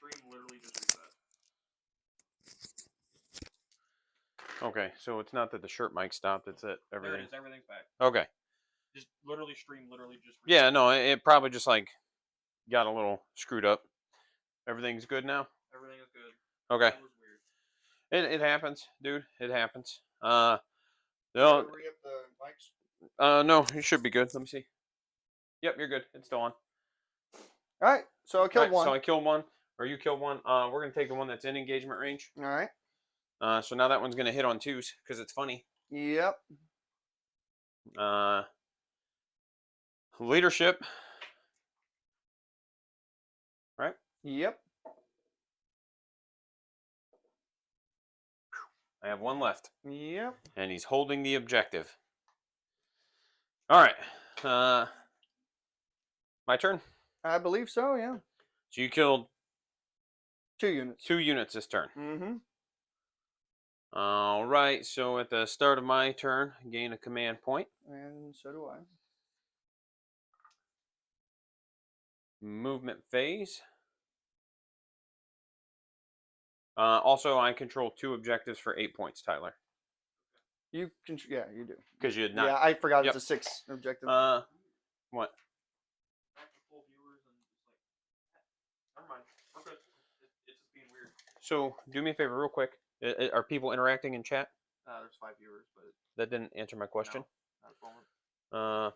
stream literally just reset. Okay, so it's not that the shirt mic stopped, it's that everything... There it is, everything's back. Okay. Just literally stream literally just reset. Yeah, no, it probably just like got a little screwed up. Everything's good now? Everything is good. Okay. That was weird. It happens, dude. It happens. No, Re-up the mics? No, you should be good. Let me see. Yep, you're good. It's still on. All right, so I killed one. So I killed one, or you killed one. We're going to take the one that's in engagement range. All right. So now that one's going to hit on 2s, because it's funny. Yep. Leadership. Right? Yep. I have one left. Yep. And he's holding the objective. All right. My turn? I believe so, yeah. So you killed 2 units. 2 units this turn. Mm-hmm. All right. So at the start of my turn, gain a command point. And so do I. Movement phase. Also, I control 2 objectives for 8 points, Tyler. You can, yeah, you do. Because you had not. Yeah, I forgot Yep. it's a 6 objective. What? Back to full viewers and just like, never mind. We're good. It's just being weird. So do me a favor, real quick. Are people interacting in chat? There's 5 viewers, but That didn't answer my question. no, not at the moment.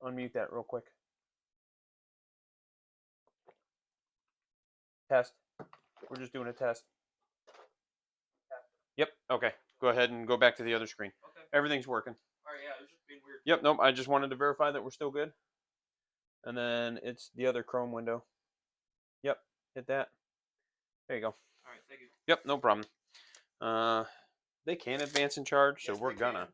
Unmute that real quick. Test. We're just doing a test. Yep. Okay. Go ahead and go back to the other screen. Okay. Everything's working. All right. Yeah, it was just being weird. Yep. Nope. I just wanted to verify that we're still good. And then it's the other Chrome window. Yep. Hit that. There you go. All right. Thank you. Yep. No problem. They can advance in charge, so Yes, we're they gonna. can.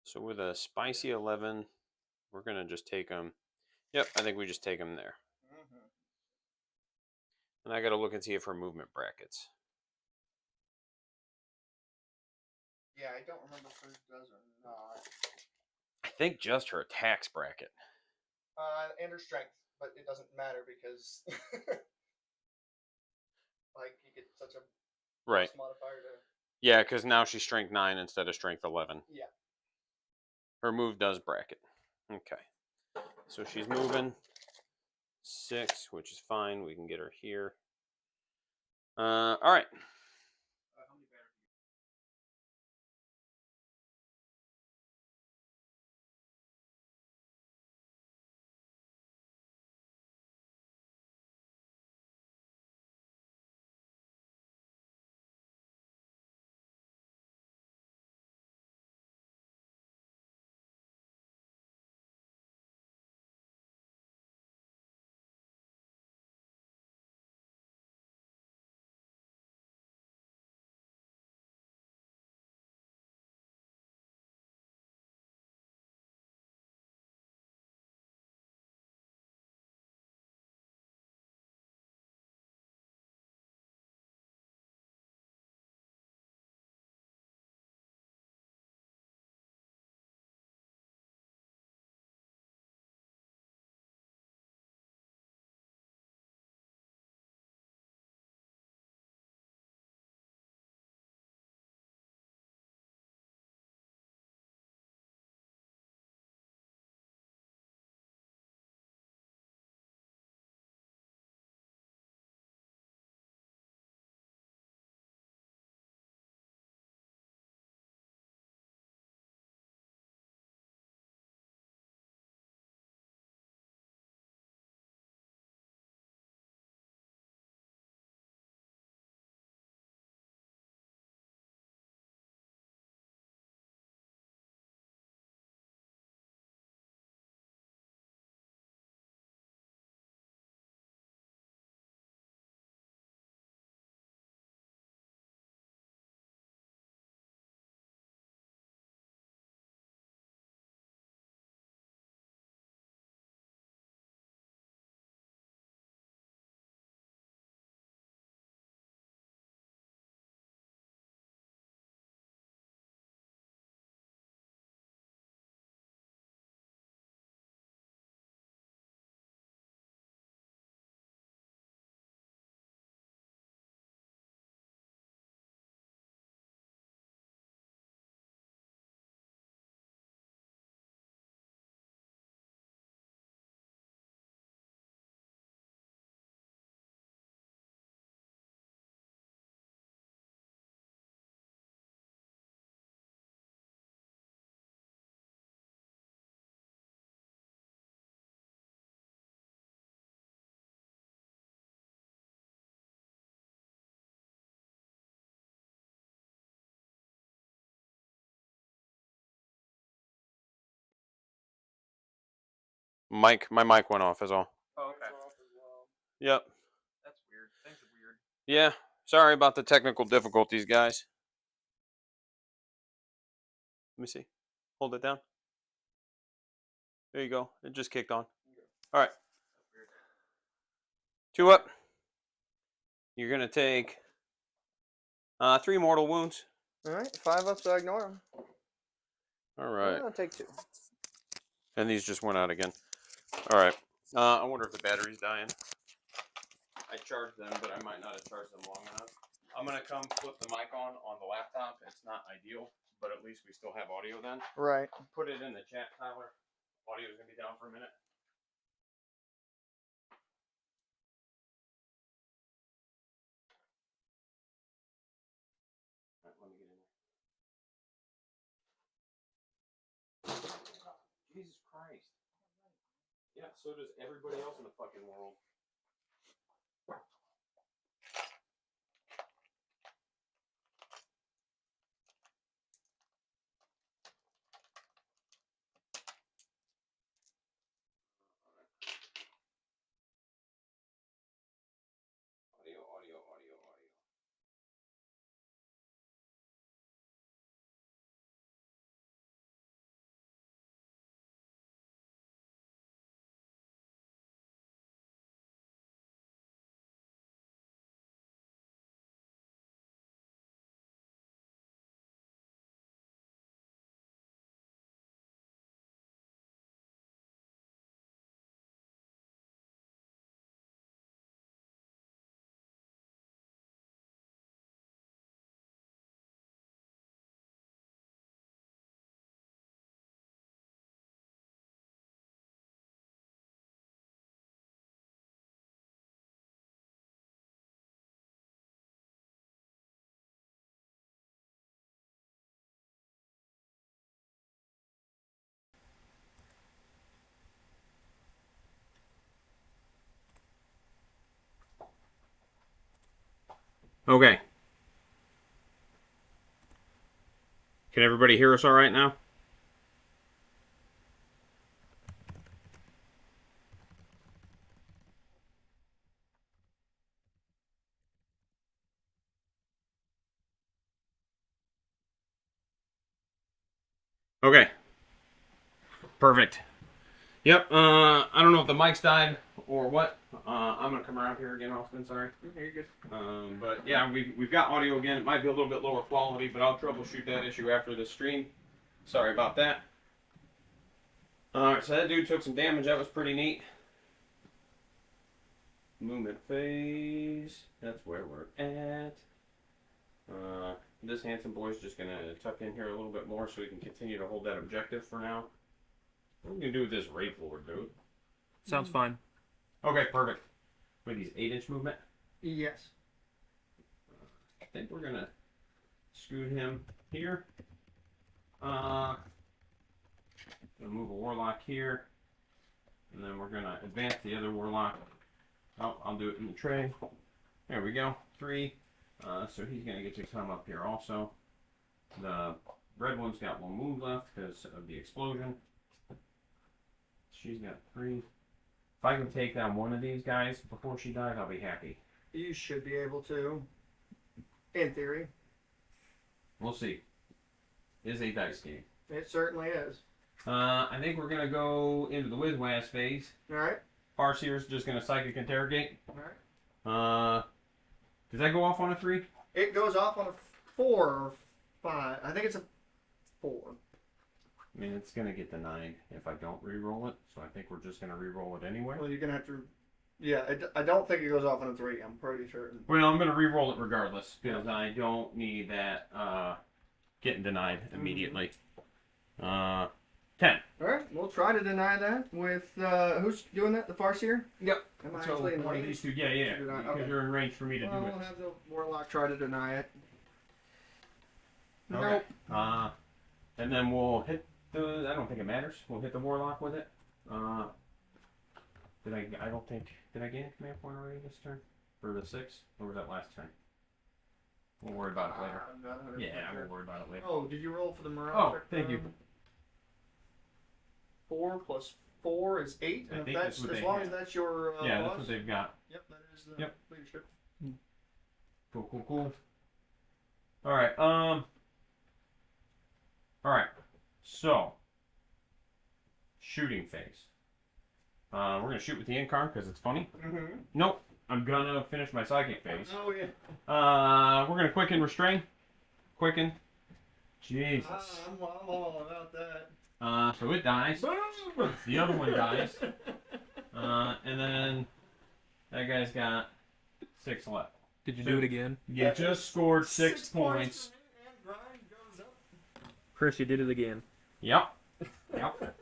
So with a spicy 11, we're gonna just take them. Yep. I think we just take them there. Mm-hmm. And I gotta look and see if her movement brackets. Yeah, I don't remember if hers does or not. I think just her attacks bracket. And her strength, but it doesn't matter because like you get such a Right. plus modifier to. Yeah, because now she's strength 9 instead of strength 11. Yeah. Her move does bracket. Okay. So she's moving 6, which is fine. We can get her here. All right. My mic went off is all. Oh, okay. Yep. That's weird. Things are weird. Yeah. Sorry about the technical difficulties, guys. Let me see. Hold it down. There you go. It just kicked on. All right. 2 up. You're going to take 3 mortal wounds. All right, 5 up, so I ignore them. All right. I'll take 2. And these just went out again. All right. I wonder if the battery's dying. I charged them, but I might not have charged them long enough. I'm going to come flip the mic on the laptop. It's not ideal, but at least we still have audio then. Right. Put it in the chat, Tyler. Audio is going to be down for a minute. All right, let me get in there. Jesus Christ. Yeah, so does everybody else in the fucking world. Audio. Okay. Can everybody hear us all right now? Okay. Perfect. Yep. I don't know if the mic's died or what. I'm gonna come around here again, Austin. Sorry. You're good. But yeah, we've got audio again. It might be a little bit lower quality, but I'll troubleshoot that issue after the stream. Sorry about that. All right. So that dude took some damage. That was pretty neat. Movement phase. That's where we're at. This handsome boy's just gonna tuck in here a little bit more so we can continue to hold that objective for now. What are we gonna do with this raid lord, dude? Sounds fine. Okay, perfect. With these 8-inch movement? Yes. I think we're gonna scoot him here. Gonna move a warlock here. And then we're gonna advance the other warlock. Oh, I'll do it in the tray. There we go. 3. So he's gonna get to come up here also. The red one's got 1 wound left because of the explosion. She's got 3. If I can take down one of these guys before she dies, I'll be happy. You should be able to. In theory. We'll see. It's a dice game. It certainly is. I think we're going to go into the Whiz-Waz phase. Alright. Farseer's just going to psychic interrogate. Alright. Does that go off on a 3? It goes off on a 4 or 5. I think it's a 4. I mean, it's going to get the 9 if I don't re-roll it. So I think we're just going to re-roll it anyway. Well, you're going to have to... Yeah, I don't think it goes off on a 3. I'm pretty certain. Well, I'm going to re-roll it regardless because I don't need that getting denied immediately. 10. Alright, we'll try to deny that with... who's doing that? The Farseer? Yep. Am I So actually in one of range? these two, yeah, To deny- because okay. you're in range for me to do Well, it. we'll have the Warlock try to deny it. Okay. Nope. And then we'll hit the. I don't think it matters. We'll hit the warlock with it. Did I gain a command point already this turn? For the 6? Or was that last turn? We'll worry about it later. I'm not 100% Yeah, sure. we'll worry about it later. Oh, did you roll for the Mirage? Oh, thank you. 4 plus 4 is 8, I and if think that's that's what as they long have. as that's your Yeah, boss. that's what they've got. Yep, that is the Yep. leadership. Cool, cool, cool. All right. All right. So, shooting phase. We're gonna shoot with the incarn because it's funny. Mm-hmm. Nope. I'm gonna finish my psychic phase. Oh yeah. We're gonna quicken restrain. Quicken. Jesus. I'm all about that. So it dies. Boom! The other one dies. And then that guy's got 6 left. Did you do it again? You just scored 6 points. for me, and grind goes up. Chris, you did it again. Yep. Yep.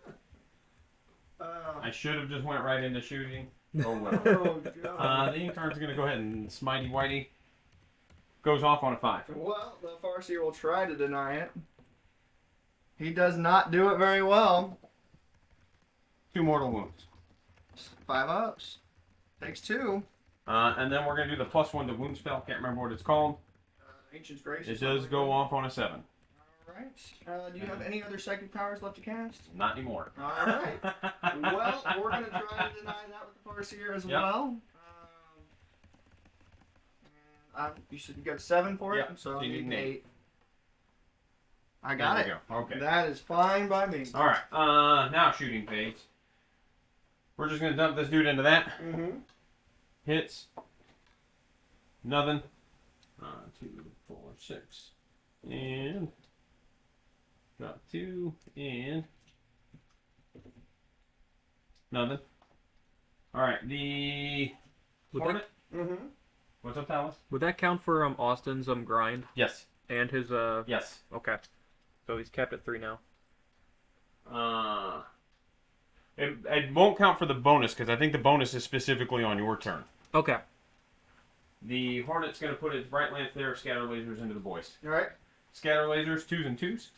Uh, I should have just went right into shooting. Oh well. oh god. The incarn's gonna go ahead and smitey whitey. Goes off on a 5. Well, the Farseer will try to deny it. He does not do it very well. 2 mortal wounds. 5 ups. Takes 2. And then we're gonna do the +1 to wound spell. Can't remember what it's called. Ancient Grace. It does go off on a 7. Alright. Do you have any other psychic powers left to cast? Not anymore. Alright. Well, we're going to try to deny that with the Farseer as Yep. well. You said you got a 7 for it? Yep. So You you need need an an 8. I got There it. we go. Okay. That is fine by me. All right. Now shooting phase. We're just gonna dump this dude into that. Mm-hmm. Hits. Nothing. 2, 4, 6, and got 2 and nothing. All right. The Would Hornet. Mm-hmm. What's up, Talus? Would that count for Austin's grind Yes. and his Yes. Okay, so he's capped at 3 now. It won't count for the bonus because I think the bonus is specifically on your turn. Okay. The Hornet's going to put its bright lance there, scatter lasers into the boys. Alright. Scatter lasers, 2s and 2s.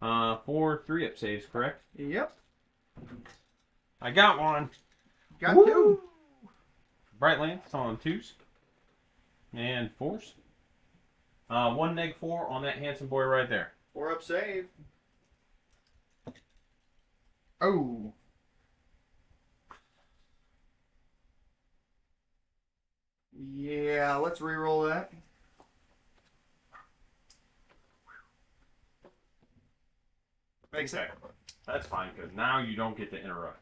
For 3-up saves, correct? Yep. I got one. Got Woo! 2. Bright lance on 2s and 4s. 1 neg 4 on that handsome boy right there. 4 up save. Oh. Yeah, let's re-roll that. Makes Okay. That's fine because now you don't get to interrupt.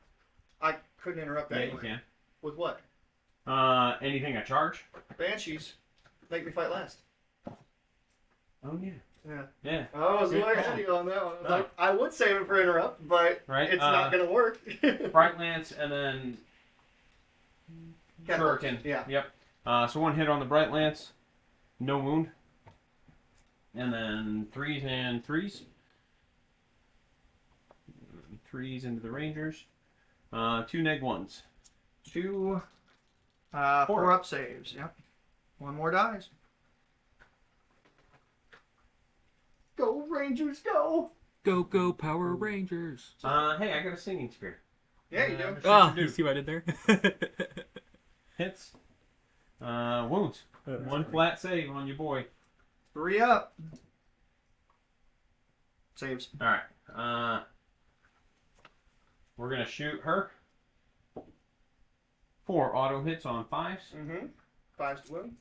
I couldn't interrupt that Yeah, you anyway. can. With what? Anything I charge? Banshees. Make me fight last. Oh yeah. Yeah. Yeah. I was Good way call. ahead of you on that one. I was No. like, I would save it for interrupt, but Right, it's not going to work. Bright lance and then shuriken. Yeah. Yep. So 1 hit on the bright lance, no wound, and then 3s and 3s. 3s into the rangers. 2 neg 1s. 2 4 up saves. Yep. 1 more dies. Go Rangers, go! Go, go, Power Rangers! Hey, I got a singing spear. Yeah, you do. Ah, do. you see what I did there? Hits. Wounds. 1 flat save on your boy. 3 up. Saves. All right. We're gonna shoot her. 4 auto hits on 5s. Mm-hmm. 5's to wound.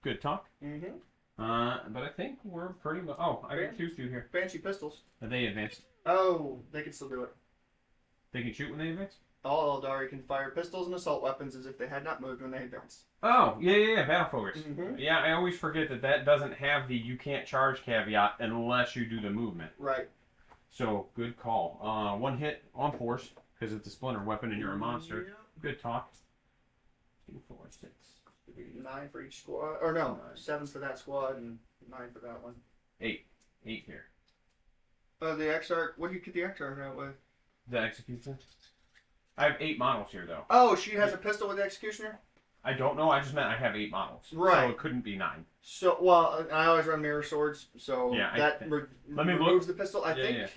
Good talk. Mm-hmm. But I think we're pretty much. Oh, I got 2 here. Banshee pistols. Are they advanced? Oh, they can still do it. They can shoot when they advance? All Eldari can fire pistols and assault weapons as if they had not moved when they advanced. Oh, yeah, battle focus. Mhm. Yeah, I always forget that doesn't have the you can't charge caveat unless you do the movement. Right. So, good call. 1 hit on force, because it's a splinter weapon and you're a monster. Yep. Good talk. 2, 4, 6. 9 for each squad. Or no, 7 for that squad and 9 for that one. 8. 8 here. The Exarch, what do you get the Exarch out with? The executioner? I have 8 models here, though. Oh, she has a pistol with the Executioner? I don't know, I just meant I have 8 models. Right. So it couldn't be 9. So, well, I always run mirror swords, so Yeah, that let me removes the pistol. I Yeah, think yeah.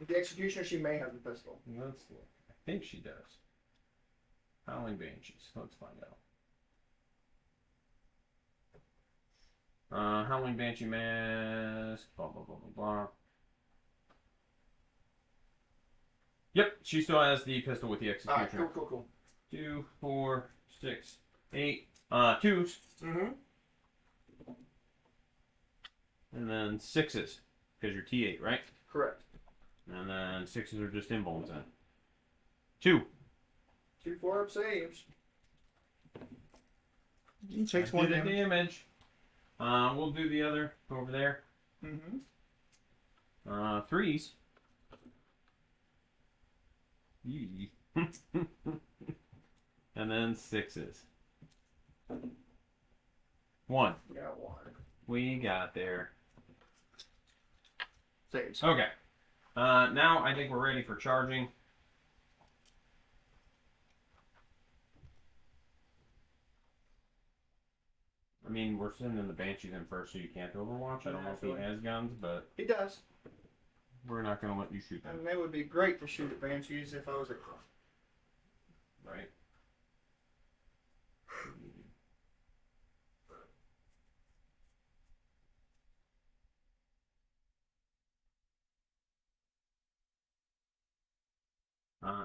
the Executioner, she may have the pistol. Let's look. I think she does. Howling Banshees. Let's find out. Howling Banshee Mask. Blah, blah, blah, blah, blah. Yep, she still has the pistol with the executioner. Alright, cool. 2, 4, 6, 8. 2s. Mm-hmm. And then 6s. Because you're T8, right? Correct. And then 6s are just invulns then. 2. 2 4-up saves. He takes 1 damage. Damage. We'll do the other over there. Mm-hmm. 3s. Yee. And then 6s. 1. Got 1. We got there. Saves. Okay. Now I think we're ready for charging. I mean, we're sending the Banshees in first, so you can't overwatch. I don't know if he has guns, but He does. we're not going to let you shoot them. And it would be great to shoot at Banshees if I was a crow. Right?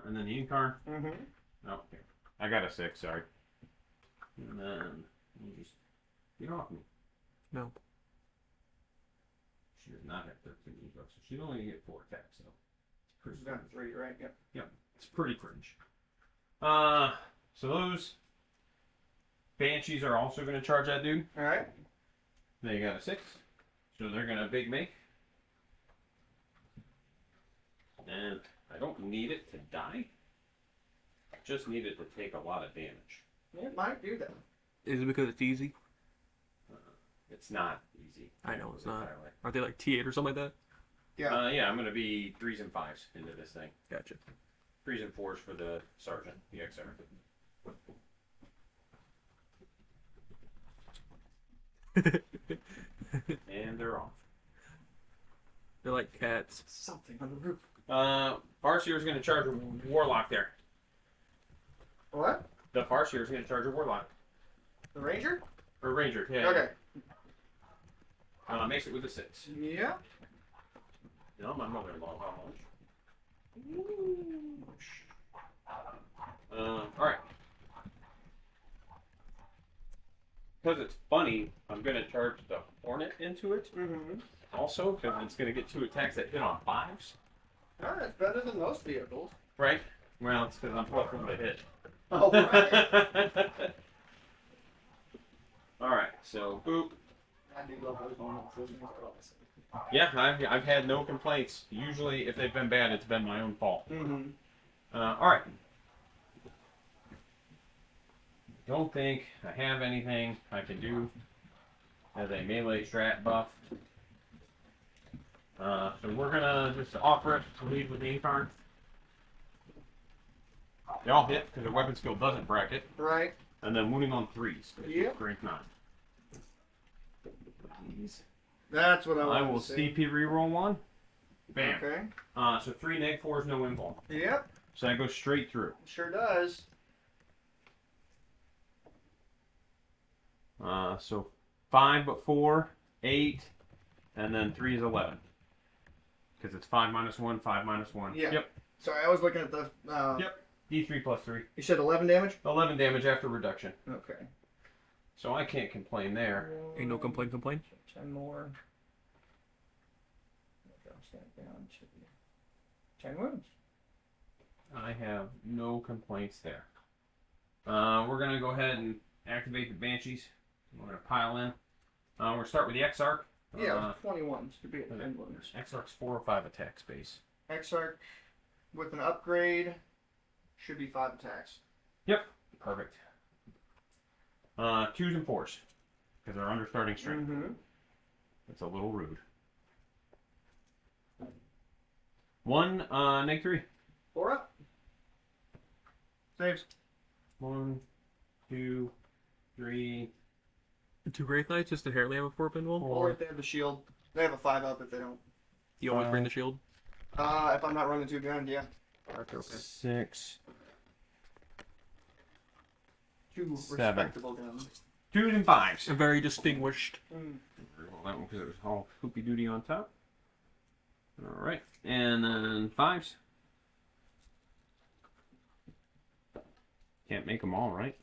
And then the Incarn. Mm-hmm. Oh, okay. I got a 6, sorry. And then you just get off me. No. She does not have 13 bucks, so she's only gonna get 4 attacks, so it's pretty She's down to 3, right? Yep. It's pretty cringe. So those Banshees are also gonna charge that dude. Alright. They got a 6, so they're gonna big make. And I don't need it to die. I just need it to take a lot of damage. It might do that. Is it because it's easy? It's not easy. I know it's not. Entirely. Aren't they like T8 or something like that? Yeah. Yeah, I'm gonna be 3s and 5s into this thing. Gotcha. 3s and 4s for the sergeant, the XR. And they're off. They're like cats. Something on the roof. Farseer's gonna charge a warlock there. What? The Farseer's gonna charge a warlock. The Ranger? Or ranger, yeah. Okay. Makes it with a 6. Yeah. No, my mother-in-law, how much? Alright. Because it's funny, I'm gonna charge the Hornet into it Mm-hmm. also, because it's gonna get 2 attacks that hit on 5s. Oh, that's better than most vehicles. Right? Well, it's because I'm plus 1 to hit. Oh, right. Alright, so boop. I do love those moments. Yeah, I've had no complaints. Usually, if they've been bad, it's been my own fault. Mm-hmm. Alright. Don't think I have anything I can do as a melee strat buff. So we're gonna just offer it to lead with the Incarn. They all hit because their weapon skill doesn't bracket. Right. And then wounding on 3s. Yep. Rank 9. Please. That's what I I want will to see. CP reroll 1. Bam. Okay. So 3 neg 4s, no invuln. Yep. So that goes straight through. Sure does. So 5 but 4, 8, and then 3 is 11. Because it's 5 minus 1, 5 minus 1. Yeah. Yep. Sorry, I was looking at the. Yep. D3 plus 3. You said 11 damage? 11 damage after reduction. Okay. So I can't complain there. Ain't no complaint. 10 more. Drop that down to 10 wounds. I have no complaints there. We're going to go ahead and activate the Banshees. We're going to pile in. We're going to start with the Exarch. Yeah, 21 should be at 10 wounds. Exarch's 4 or 5 attack space. Exarch with an upgrade should be 5 attacks. Yep. Perfect. 2s and 4s. Because they're under starting strength. Mm-hmm. That's a little rude. 1, neg 3. 4 up. Saves. 1, 2, 3. 2 Wraith Knights just inherently have a 4 pinwheel? Or if they have the shield. They have a 5 up if they don't. You always bring the shield? If I'm not running 2 guns, yeah. Okay. 6. 2 7. respectable guns. 2s and 5s. A very distinguished. Roll that one because it was all poopy duty on top. All right, and then 5s. Can't make them all, right?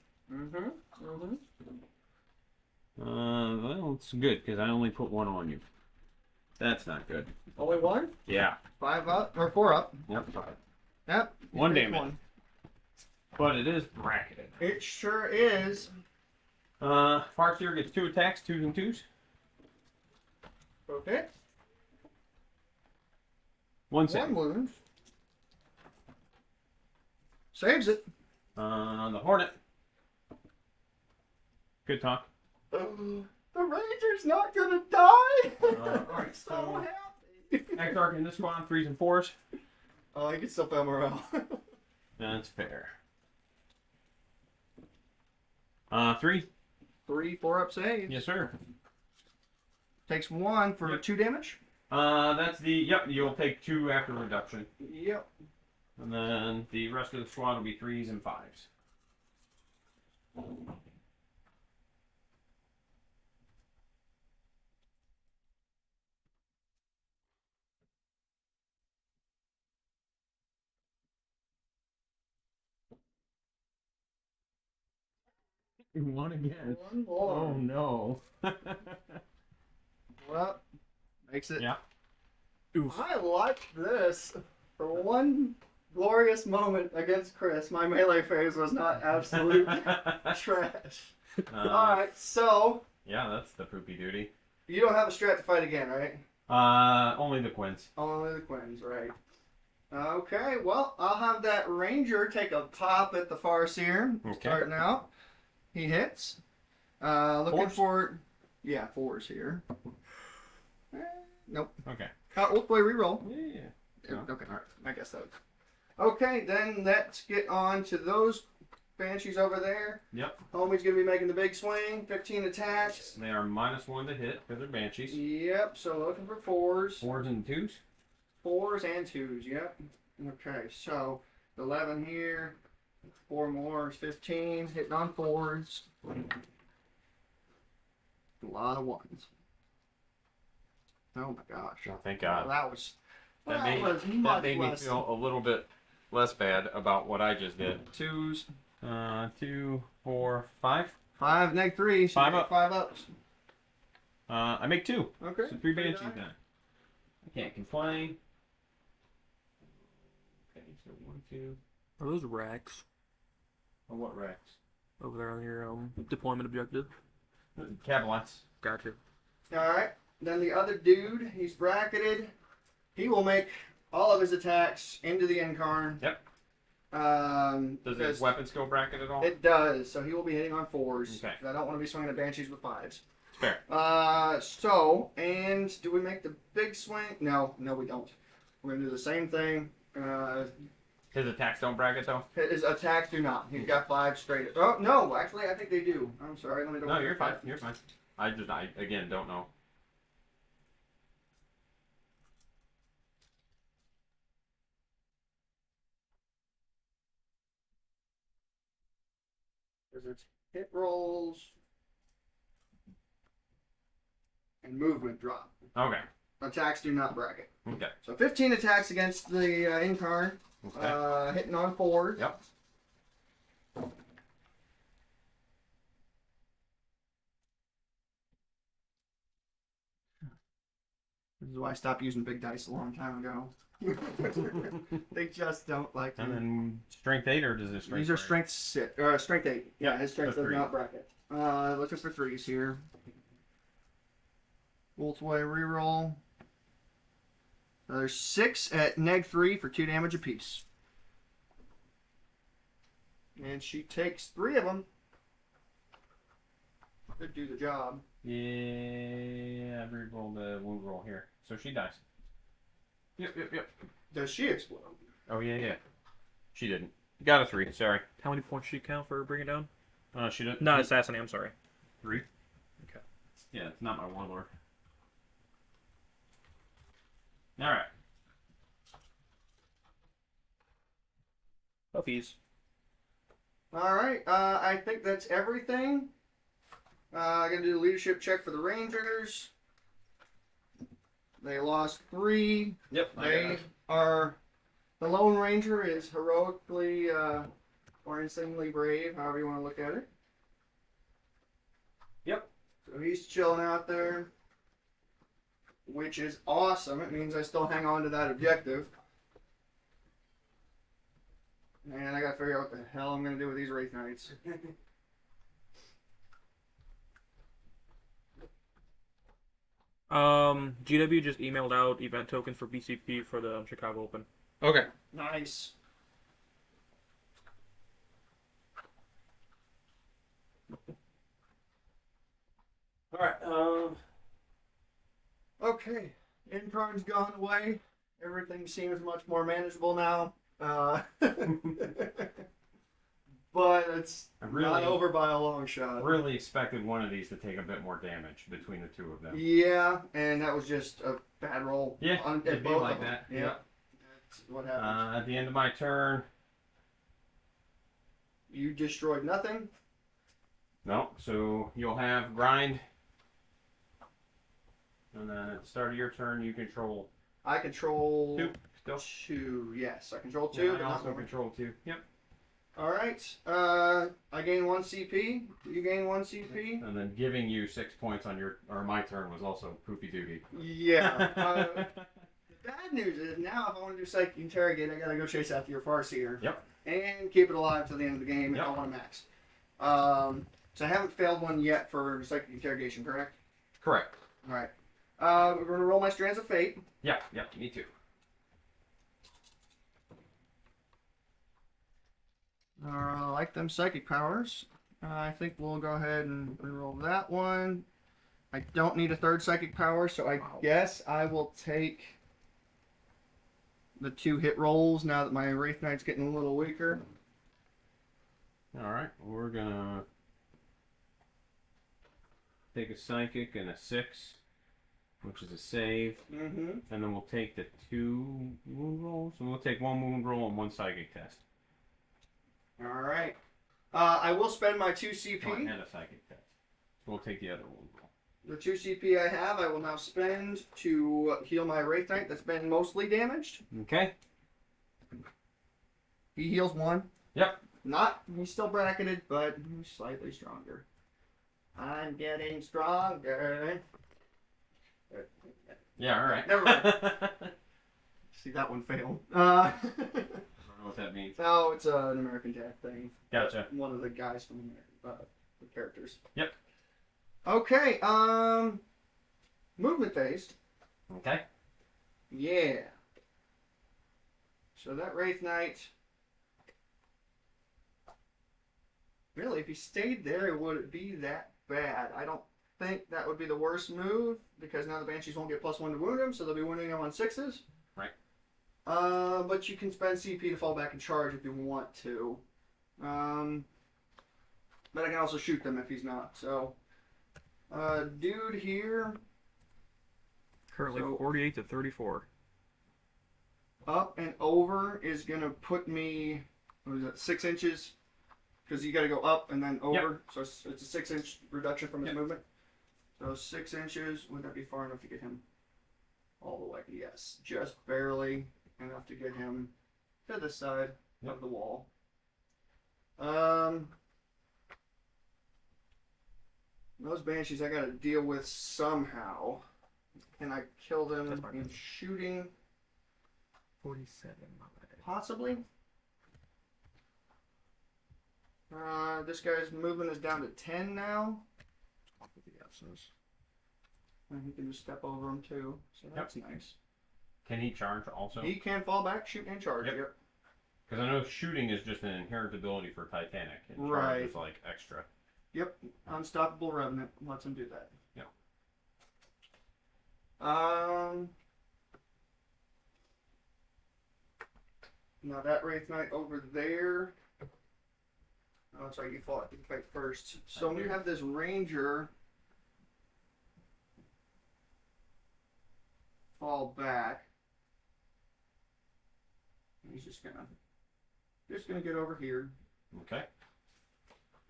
Well, it's good because I only put 1 on you. That's not good. Only 1? Yeah. 5 up or 4 up? Yep. Yep. 1 Take damage. 1. But it is bracketed. It sure is. Farseer gets 2 attacks, 2s and 2s. Okay. 1 save. 1 wound. Saves it. The Hornet. Good talk. The Ranger's not gonna die. Alright, so so happy. Exarch in this squad, 3s and 4s. Oh, he can still fail morale. That's fair. 3. 3 4-up saves. Yes, sir. Takes 1 for Yep. 2 damage. That's the, yep, you'll take 2 after reduction. Yep. And then the rest of the squad will be 3s and 5s. One again. 1 more. Oh no. Well, makes it. Yeah. Oof. I like this. For one glorious moment against Chris, my melee phase was not absolute trash. Alright, so Yeah, that's the poopy duty. you don't have a strat to fight again, right? Only the Quins. Only the Quins, right. Okay, well, I'll have that Ranger take a pop at the Farseer. Okay. Starting out. He hits. Looking 4s? for... Yeah, 4s here. Nope. Okay. Ulthwe reroll. Yeah. No. Okay, alright. I guess that was... Okay, then let's get on to those Banshees over there. Yep. Homie's going to be making the big swing. 15 attacks. They are -1 to hit because they're Banshees. Yep, so looking for 4s. 4s and 2s. 4s and 2s, yep. Okay, so 11 here. 4 more is 15. Hitting on 4s. A lot of 1s. Oh my gosh. Oh, thank God. That was... That that was that much made me less. feel a little bit less bad about what I just did. 2s. 2, 4, 5. 5, -3. 5 up. 5 ups. I make 2. Okay. So 3 Banshees then. I can't complain. Okay, so 1, 2. Are those racks Oh, what Rex? over there on your deployment objective? Cabalots. Gotcha. Alright. Then the other dude, he's bracketed. He will make all of his attacks into the Incarn. Yep. Does Does his weapon skill bracket at all? It does, so he will be hitting on 4s. Okay. 'Cause I don't want to be swinging at Banshees with 5s. It's fair. And do we make the big swing? No, we don't. We're going to do the same thing. His attacks don't bracket though? His attacks do not. He's got 5 straight. Oh, no, actually, I think they do. I'm sorry. Let me double No, check you're fine. that. You're fine. I again don't know. Because it's hit rolls and movement drop. Okay. Attacks do not bracket. Okay. So 15 attacks against the Incarn. Okay. Hitting on 4s. Yep. This is why I stopped using big dice a long time ago. They just don't like And them. then strength 8 or does it strength? These are break? strength 8. Yeah, his strength the does 3. not bracket. Looking for 3s here. Ulthwe reroll. There's 6 at -3 for 2 damage apiece. And she takes 3 of them. Could do the job. Yeah, I re-rolled the wound roll here. So she dies. Yep. Does she explode? Oh, yeah. She didn't. Got a 3, sorry. How many points should you count for bringing it down? She didn't. Not assassinate, I'm sorry. 3. Okay. Yeah, it's not my warlord. Alright. Puppies. Alright, I think that's everything. I'm going to do the leadership check for the Rangers. They lost 3. Yep. They are... The Lone Ranger is heroically or insanely brave, however you want to look at it. Yep. So he's chilling out there, which is awesome. It means I still hang on to that objective. And I gotta figure out what the hell I'm gonna do with these Wraith Knights. GW just emailed out event tokens for BCP for the Chicago Open. Okay. Nice. Alright, Okay. End card's gone away. Everything seems much more manageable now. But it's not over by a long shot. really expected one of these to take a bit more damage between the two of them. Yeah, and that was just a bad roll. Yeah, on it'd be both like of them. that. Yeah. Yep. That's what happened. At the end of my turn, You destroyed nothing. no, so you'll have grind. And then at the start of your turn, you control I control 2 still. 2. Yes, I control 2. Yeah, but I not also more. control 2. Yep. Alright. I gain 1 CP. You gain 1 CP. And then giving you 6 points on your my turn was also poopy duty. Yeah. The bad news is now if I want to do Psychic Interrogate, I gotta go chase after your Farseer. Yep. And keep it alive till the end of the game if I want to max. So I haven't failed one yet for Psychic Interrogation, correct? Correct. Alright. We're gonna roll my Strands of Fate. Yeah, me too. I like them psychic powers. I think we'll go ahead and reroll that one. I don't need a 3rd psychic power, so I guess I will take the 2 hit rolls now that my Wraith Knight's getting a little weaker. Alright, we're gonna take a psychic and a 6, which is a save. Mm-hmm. And then we'll take the 2 wound rolls, and we'll take 1 wound roll and 1 psychic test. Alright. I will spend my 2 Oh, CP. and a psychic test. We'll take the other wound roll. The 2 CP I have, I will now spend to heal my Wraith Knight that's been mostly damaged. Okay. He heals 1. Yep. He's still bracketed, but he's slightly stronger. I'm getting stronger. Yeah, alright. Never mind. See, that one failed. I don't know what that means. No, it's an American Jack thing. Gotcha. One of the guys from the characters. Yep. Okay, movement phased. Okay. Yeah. So that Wraith Knight... Really, if he stayed there, it wouldn't be that bad. I don't think that would be the worst move, because now the Banshees won't get +1 to wound him, so they'll be wounding him on 6s. Right. But you can spend CP to fall back and charge if you want to. But I can also shoot them if he's not, so... dude here... Currently So- 48 to 34. Up and over is going to put me... What is that, 6 inches? Because you got to go up and then over. So it's a 6-inch reduction from his movement. So 6 inches. Would that be far enough to get him all the way? Yes. Just barely enough to get him to the side of the wall. Those Banshees I got to deal with somehow. Can I kill them in shooting? 47. Possibly. This guy's movement is down to 10 now. And he can just step over him too, so that's nice. Can he charge also? He can fall back, shoot, and charge. Yep. Because I know shooting is just an inherent ability for Titanic, and charge Right. is like extra. Yep. Unstoppable Revenant lets him do that. Yep. Now that Wraith Knight over there. Oh, sorry, you fight first. So we have this Ranger fall back. He's just gonna get over here. Okay.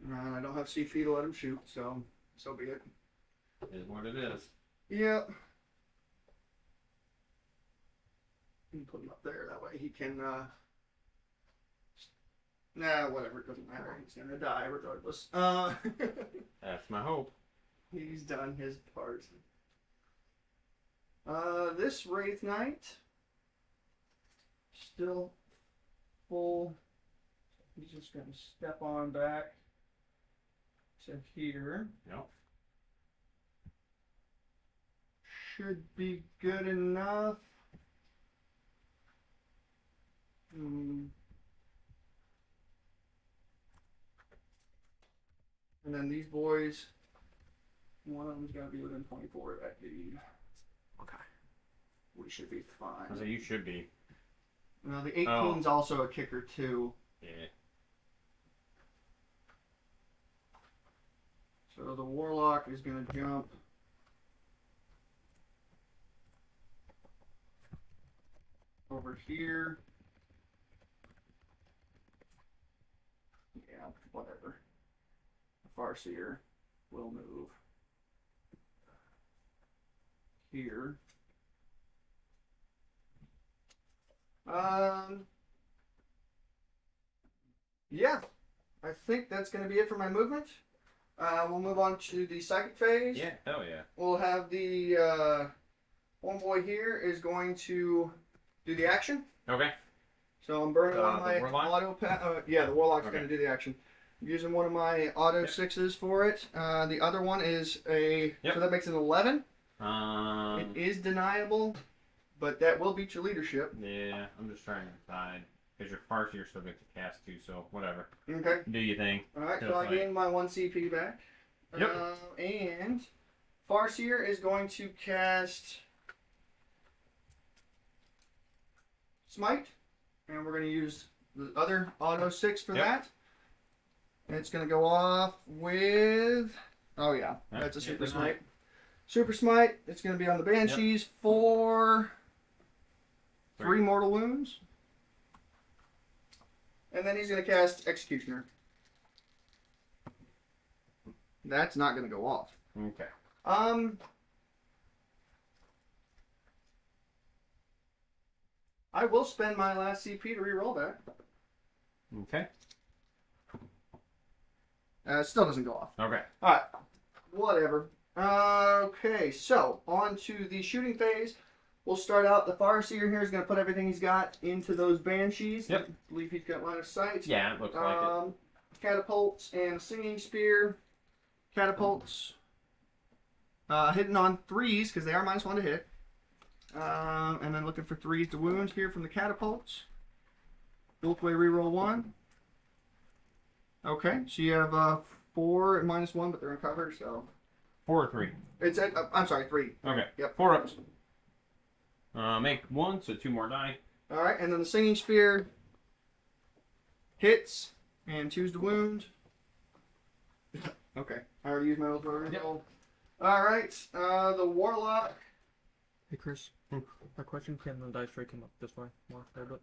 And I don't have CP to let him shoot, so so be it. Is what it is. Yep. You can put him up there, that way he can, nah, whatever, it doesn't matter. He's gonna die regardless. That's my hope. He's done his part. This Wraith Knight, still full. He's just gonna step on back to here. Yep. Should be good enough. And then these boys, one of them's got to be within 24 of that dude. Okay. We should be fine. So you should be. Now the 18's also a kicker too. Yeah. So the Warlock is going to jump over here. Yeah, whatever. The Farseer will move here. Yeah, I think that's going to be it for my movement. We'll move on to the psychic phase. Yeah, hell yeah. We'll have the one boy here is going to do the action. Okay. So I'm burning one of The my Warlock? auto. Yeah, the Warlock's Okay. going to do the action. I'm using one of my auto Yep. 6s for it. The other one is a. Yep. So that makes it 11. It is deniable, but that will beat your leadership. Yeah, I'm just trying to decide. Because your Farseer still get to cast too, so whatever. Okay. Do you think? Alright, so Just I like- gained my 1 CP back. Yep. And Farseer is going to cast Smite. And we're going to use the other auto 6 for Yep. that. And it's going to go off with. Oh, yeah. Yep, That's a get Super the Smite. Super Smite. It's going to be on the Banshees for 3 mortal wounds. And then he's going to cast Executioner. That's not going to go off. Okay. I will spend my last CP to reroll that. Okay. It still doesn't go off. Okay. Alright. Whatever. Okay, so on to the shooting phase. We'll start out. The Farseer here is going to put everything he's got into those Banshees. Yep. I believe he's got line of sight. Yeah, it looks like it. Catapults and Singing Spear. Catapults. Hitting on 3s because they are -1 to hit. And then looking for 3s to wound here from the catapults. Ulthwe reroll 1. Okay, so you have 4 and -1, but they're uncovered, so. 4 or 3. It's at, I'm sorry, 3. Okay. Yep. 4 ups. Make 1, so 2 more die. Alright, and then the Singing Spear hits and 2s to wound. Okay, I already used my Ulthwe reroll. Alright, the Warlock. Hey Chris, a question. Can the dice tray come up this way more a little bit?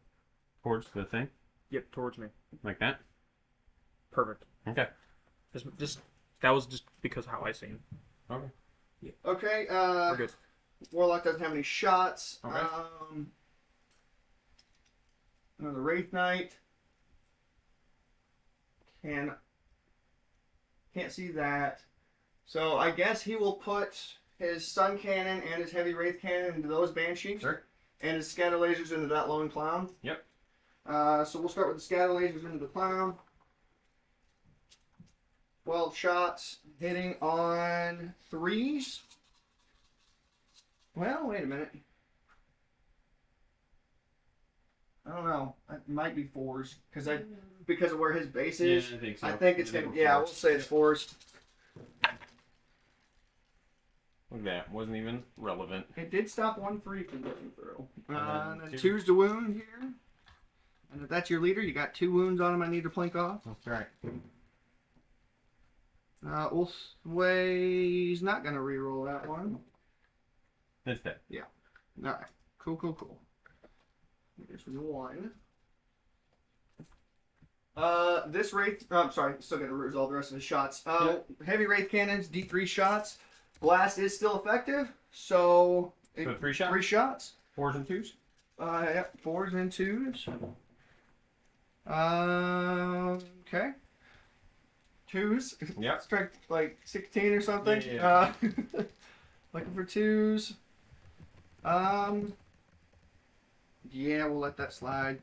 Towards the thing? Yep, towards me. Like that? Perfect. Okay. Just that was just because of how I seen. Okay. Yeah. Okay, We're good. Warlock doesn't have any shots. Okay. The Wraith Knight can't see that. So I guess he will put his Sun Cannon and his Heavy Wraith Cannon into those Banshees. Sure. And his Scatter Lasers into that Lone Clown. Yep. So we'll start with the Scatter Lasers into the Clown. 12 shots, hitting on 3s. Well, wait a minute. I don't know. It might be 4s because of where his base is. Yeah, I think so. I think it's gonna. Yeah, we'll say the 4s. Look at that. Wasn't even relevant. It did stop 1 3 from getting through. And then And 2. 2s to wound here. And if that's your leader, you got 2 wounds on him. I need to plink off. That's right. Ulthwe's not gonna reroll that one. That's dead. All right. Cool. There's 1. This Wraith, I'm sorry, still gotta resolve the rest of the shots. Heavy Wraith cannons, D3 shots. Blast is still effective, so... So 3 shots? 3 shots. 4s and 2s? Yeah, 4s and 2s. Okay. 2s. Yep. Strike like 16 or something. Yeah. Looking for 2s. Yeah, we'll let that slide.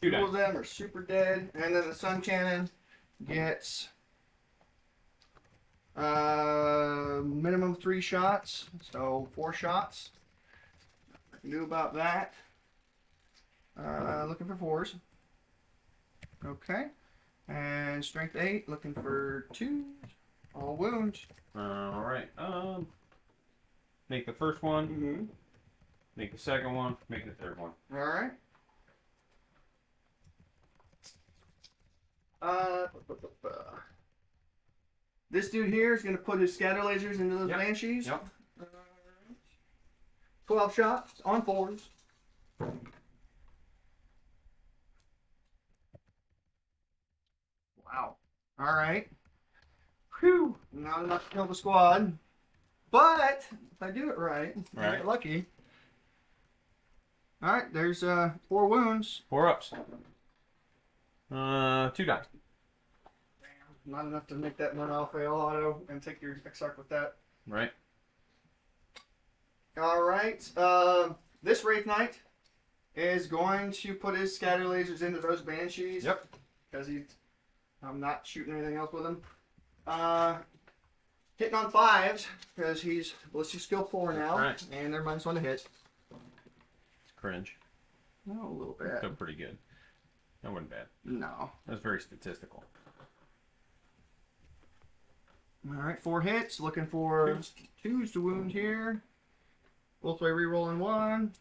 2 Two of dice. them are super dead, and then the Sun Cannon gets minimum 3 shots, so 4 shots. What I can do about that. Looking for 4s. Okay, and strength 8, looking for 2s. All wounds. All right. Make the first one. Mm-hmm. Make the second one. Make the third one. All right. This dude here is going to put his scatter lasers into those Yep. banshees. Yep. 12 shots on 4s. Wow. All right. Whew. Not enough to kill the squad. But if I do it right, I Right. get lucky. All right. There's 4 wounds. 4 ups. 2 dice. Not enough to make that one fail auto and take your Exarch with that. Right. All right. This Wraith Knight is going to put his scatter lasers into those banshees. Yep. Because I'm not shooting anything else with him. Hitting on 5s because he's ballistic skill 4 now, Right. and they're -1 to hit. It's cringe. No, a little bit. Still pretty good. That wasn't bad. No. That's very statistical. All right, 4 hits. Looking for 2s to wound here. Ulthwe rerolling 1.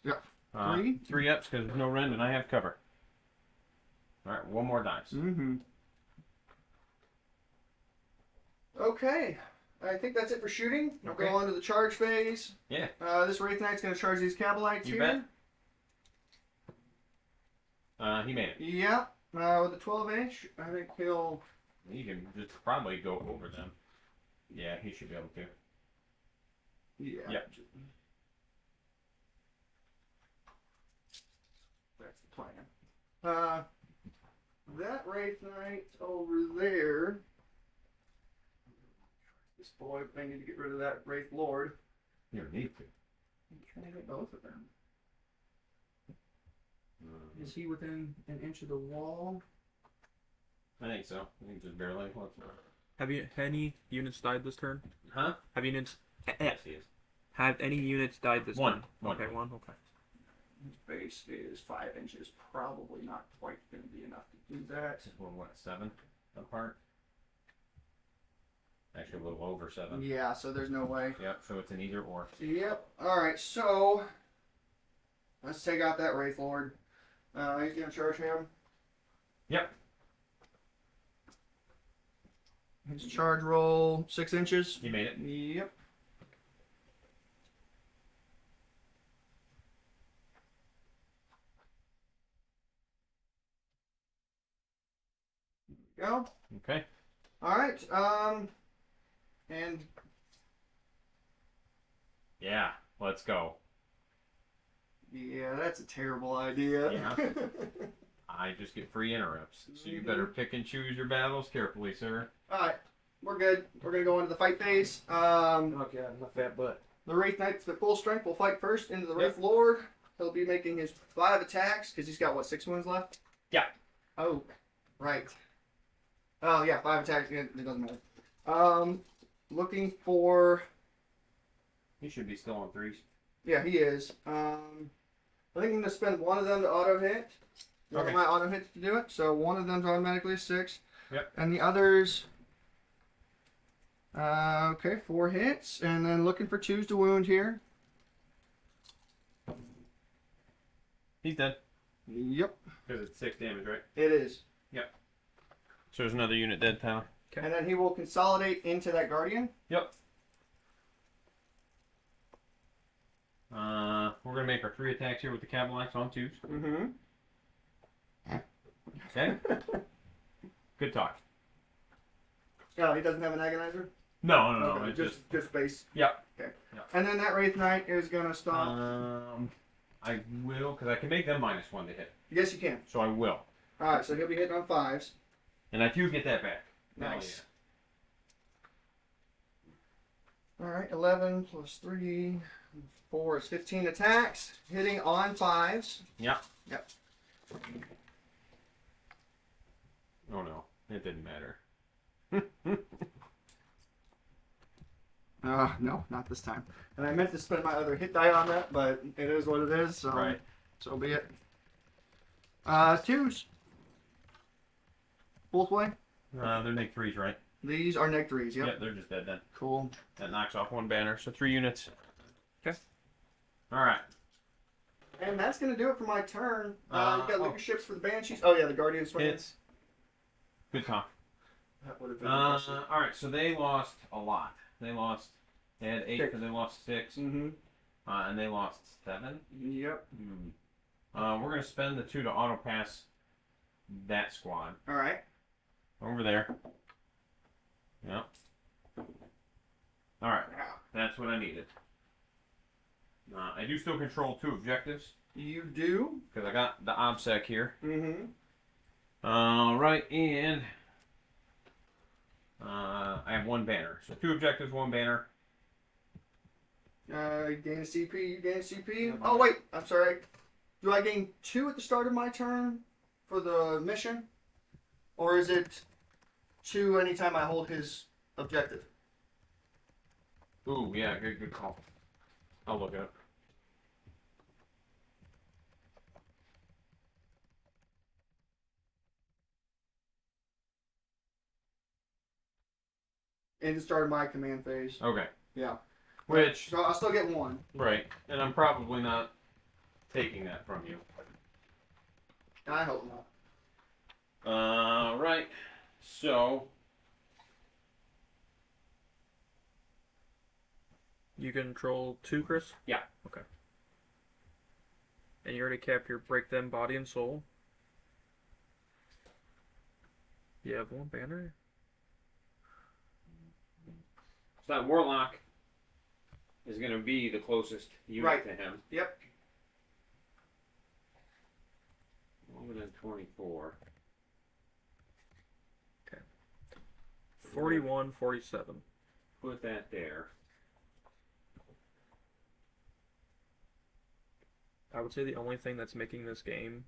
Yep. 3. 3 ups because there's no rend and I have cover. All right, 1 more dice. Mm-hmm. Okay. I think that's it for shooting. We'll Okay. go on to the charge phase. Yeah. This Wraith Knight's going to charge these Cabalites You here. bet. He made it. Yeah. With a 12-inch, I think he'll... He can just probably go over them. Yeah, he should be able to. Yeah. Yep. That's the plan. That Wraith Knight over there... This boy, I need to get rid of that Wraith Lord. You don't need to. Can I get both of them? Is he within an inch of the wall? I think so. I think just barely. What's Have you any units died this turn? Huh? Have units? Yes, he is. Have any units died this One. turn? One. Okay, 1. Okay. His base is 5 inches. Probably not quite going to be enough to do that. Well, what, 7 apart? Actually, a little over 7. Yeah, so there's no way. Yep, so it's an either or. Yep. Alright, so let's take out that Wraith Lord. He's going to charge him. Yep. His charge roll 6 inches. He made it. Yep. Go. Okay. Alright, and Yeah, let's go. yeah, that's a terrible idea. Yeah. I just get free interrupts. So you better pick and choose your battles carefully, sir. Alright, we're good. We're going to go into the fight phase. Okay, my fat butt. The Wraith Knight at full strength will fight first into the Yep. Wraith Lord. He'll be making his 5 attacks because he's got, what, 6 wounds left? Yeah. Oh, right. Oh, yeah, 5 attacks. It doesn't matter. Looking for... He should be still on 3s. Yeah, he is. I think I'm going to spend one of them to auto hit. Okay. My auto hits to do it. So one of them's automatically a 6. Yep. And the others... okay, 4 hits. And then looking for 2s to wound here. He's dead. Yep, Because it's 6 damage, right? it is. So there's another unit dead, Tyler. And then he will consolidate into that Guardian. Yep. We're going to make our 3 attacks here with the Cabalites on 2s. Mm-hmm. Okay. Good talk. No, he doesn't have an agonizer? No, Okay, It's just base. Yep. Okay. Yep. And then that Wraith Knight is gonna stop. I will, because I can make them -1 to hit. Yes, you can. So I will. Alright, so he'll be hitting on 5s. And I do get that back. Nice. Alright, 11 plus 3, 4 is 15 attacks. Hitting on 5s. Yep. Yep. Oh no, it didn't matter. No, not this time. And I meant to spend my other hit die on that, but it is what it is, so Right. so be it. 2s. Ulthwe. They're -3s, right? These are neg 3s, yep. Yep, they're just dead then. Cool. That knocks off 1 banner, so 3 units. Okay. Alright. And that's going to do it for my turn. You got oh. leaderships for the Banshees. Oh, yeah, the Guardian swing. Hits. Good talk. That would have been impressive. Alright, so they lost a lot. They had 8 6. because they lost 6. Mm-hmm. And they lost 7. Yep. We're going to spend the 2 to auto pass that squad. All right. Over there. Yep. Alright, that's what I needed. I do still control 2 objectives. You do. Because I got the OBSEC here. Mm-hmm. Alright, and I have 1 banner. So 2 objectives, 1 banner. Gain a CP, you gain a CP. Yeah, Oh, wait, I'm sorry. Do I gain 2 at the start of my turn for the mission? Or is it 2 anytime I hold his objective? Ooh, yeah, good call. I'll look it up. In the start of my command phase. Okay. Yeah. Which, So I'll still get 1. right, and I'm probably not taking that from you. I hope not. Right, so, You control 2, Chris? Yeah. Okay. And you already capped your break them body and soul. You have 1 banner? so that Warlock is going to be the closest unit Right. to him. Yep. Longer than 24. 41, 47. Put that there. I would say the only thing that's making this game,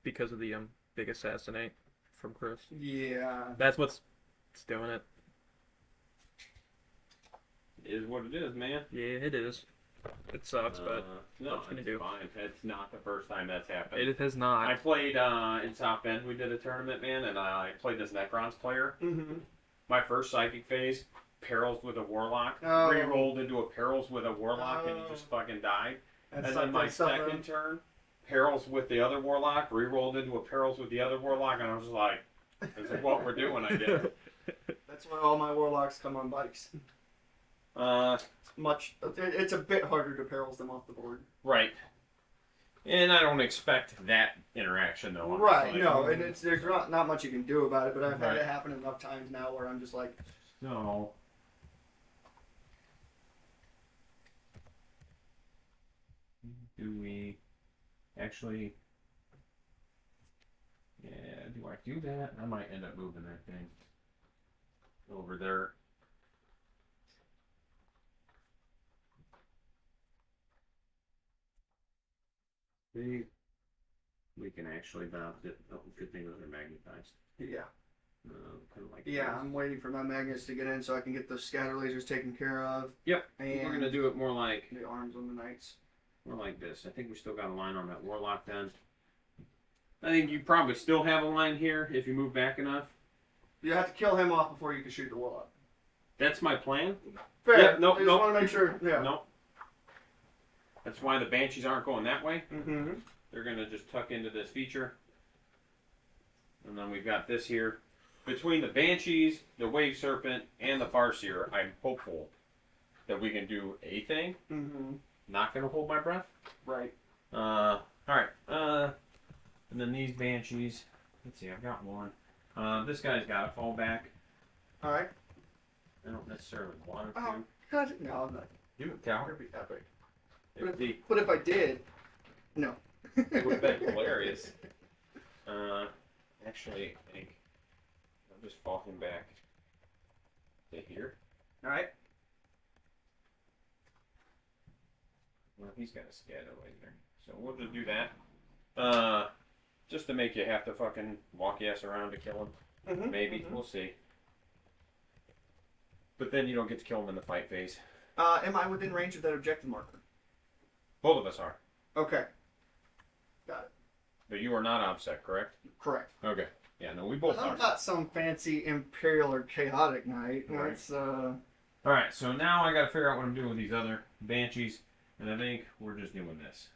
because of the big assassinate from Chris. Yeah. That's what's doing it. It is what it is, man. Yeah, it is. It sucks, but no, what you gonna it's do? fine. It's not the first time that's happened. it has I not. played in South Bend. We did a tournament, man, and I played this Necrons player. Mm-hmm. My first psychic phase, Perils with a Warlock. Oh. Re-rolled into a Perils with a Warlock, and he just fucking died. And then my second turn, Perils with the other Warlock, re-rolled into a Perils with the other Warlock, and I was like, this is what we're doing, I guess. That's why all my Warlocks come on bikes. It's a bit harder to perils them off the board. Right. And I don't expect that interaction, though. I'm Right, just like, no, and there's not much you can do about it, but I've had Right. it happen enough times now where I'm just like, No. Do we actually... Yeah, do I do that? I might end up moving that thing over there. See, we can actually bounce it. Oh, good thing those are magnetized. yeah. Kind of like Yeah, this. I'm waiting for my magnets to get in so I can get those scatter lasers taken care of. Yep. And We're gonna do it more like the arms on the knights. this. I think we still got a line on that Warlock then. I think you probably still have a line here if you move back enough. You have to kill him off before you can shoot the Warlock. That's my plan. Fair. Yep, nope, I just nope. want to make sure. Yeah. Nope. That's why the Banshees aren't going that way. Mm-hmm. They're gonna just tuck into this feature. And then we've got this here. Between the Banshees, the Wave Serpent, and the Farseer, I'm hopeful that we can do a thing. Mm-hmm. Not gonna hold my breath. Right. Alright. And then these banshees. Let's see, I've got one. This guy's got to fall back. All right. I don't necessarily want him to. Oh, God, no, I'm not. You would That count. would be epic. It would be. But if I did, no. It would have been hilarious. Actually, I think I'll just fall him back to here. All right. Well, he's got a scatter later, so we'll just do that. Just to make you have to fucking walk your ass around to kill him. Mm-hmm. Maybe. We'll see. But then you don't get to kill him in the fight phase. Am I within range of that objective marker? Both of us are. Okay. Got it. But you are not OBSEC, correct? Correct. Okay. Yeah, no, we both I'm are. not some fancy imperial or chaotic knight. Right. It's Alright, so now I gotta figure out what I'm doing with these other banshees. And I think we're just doing this.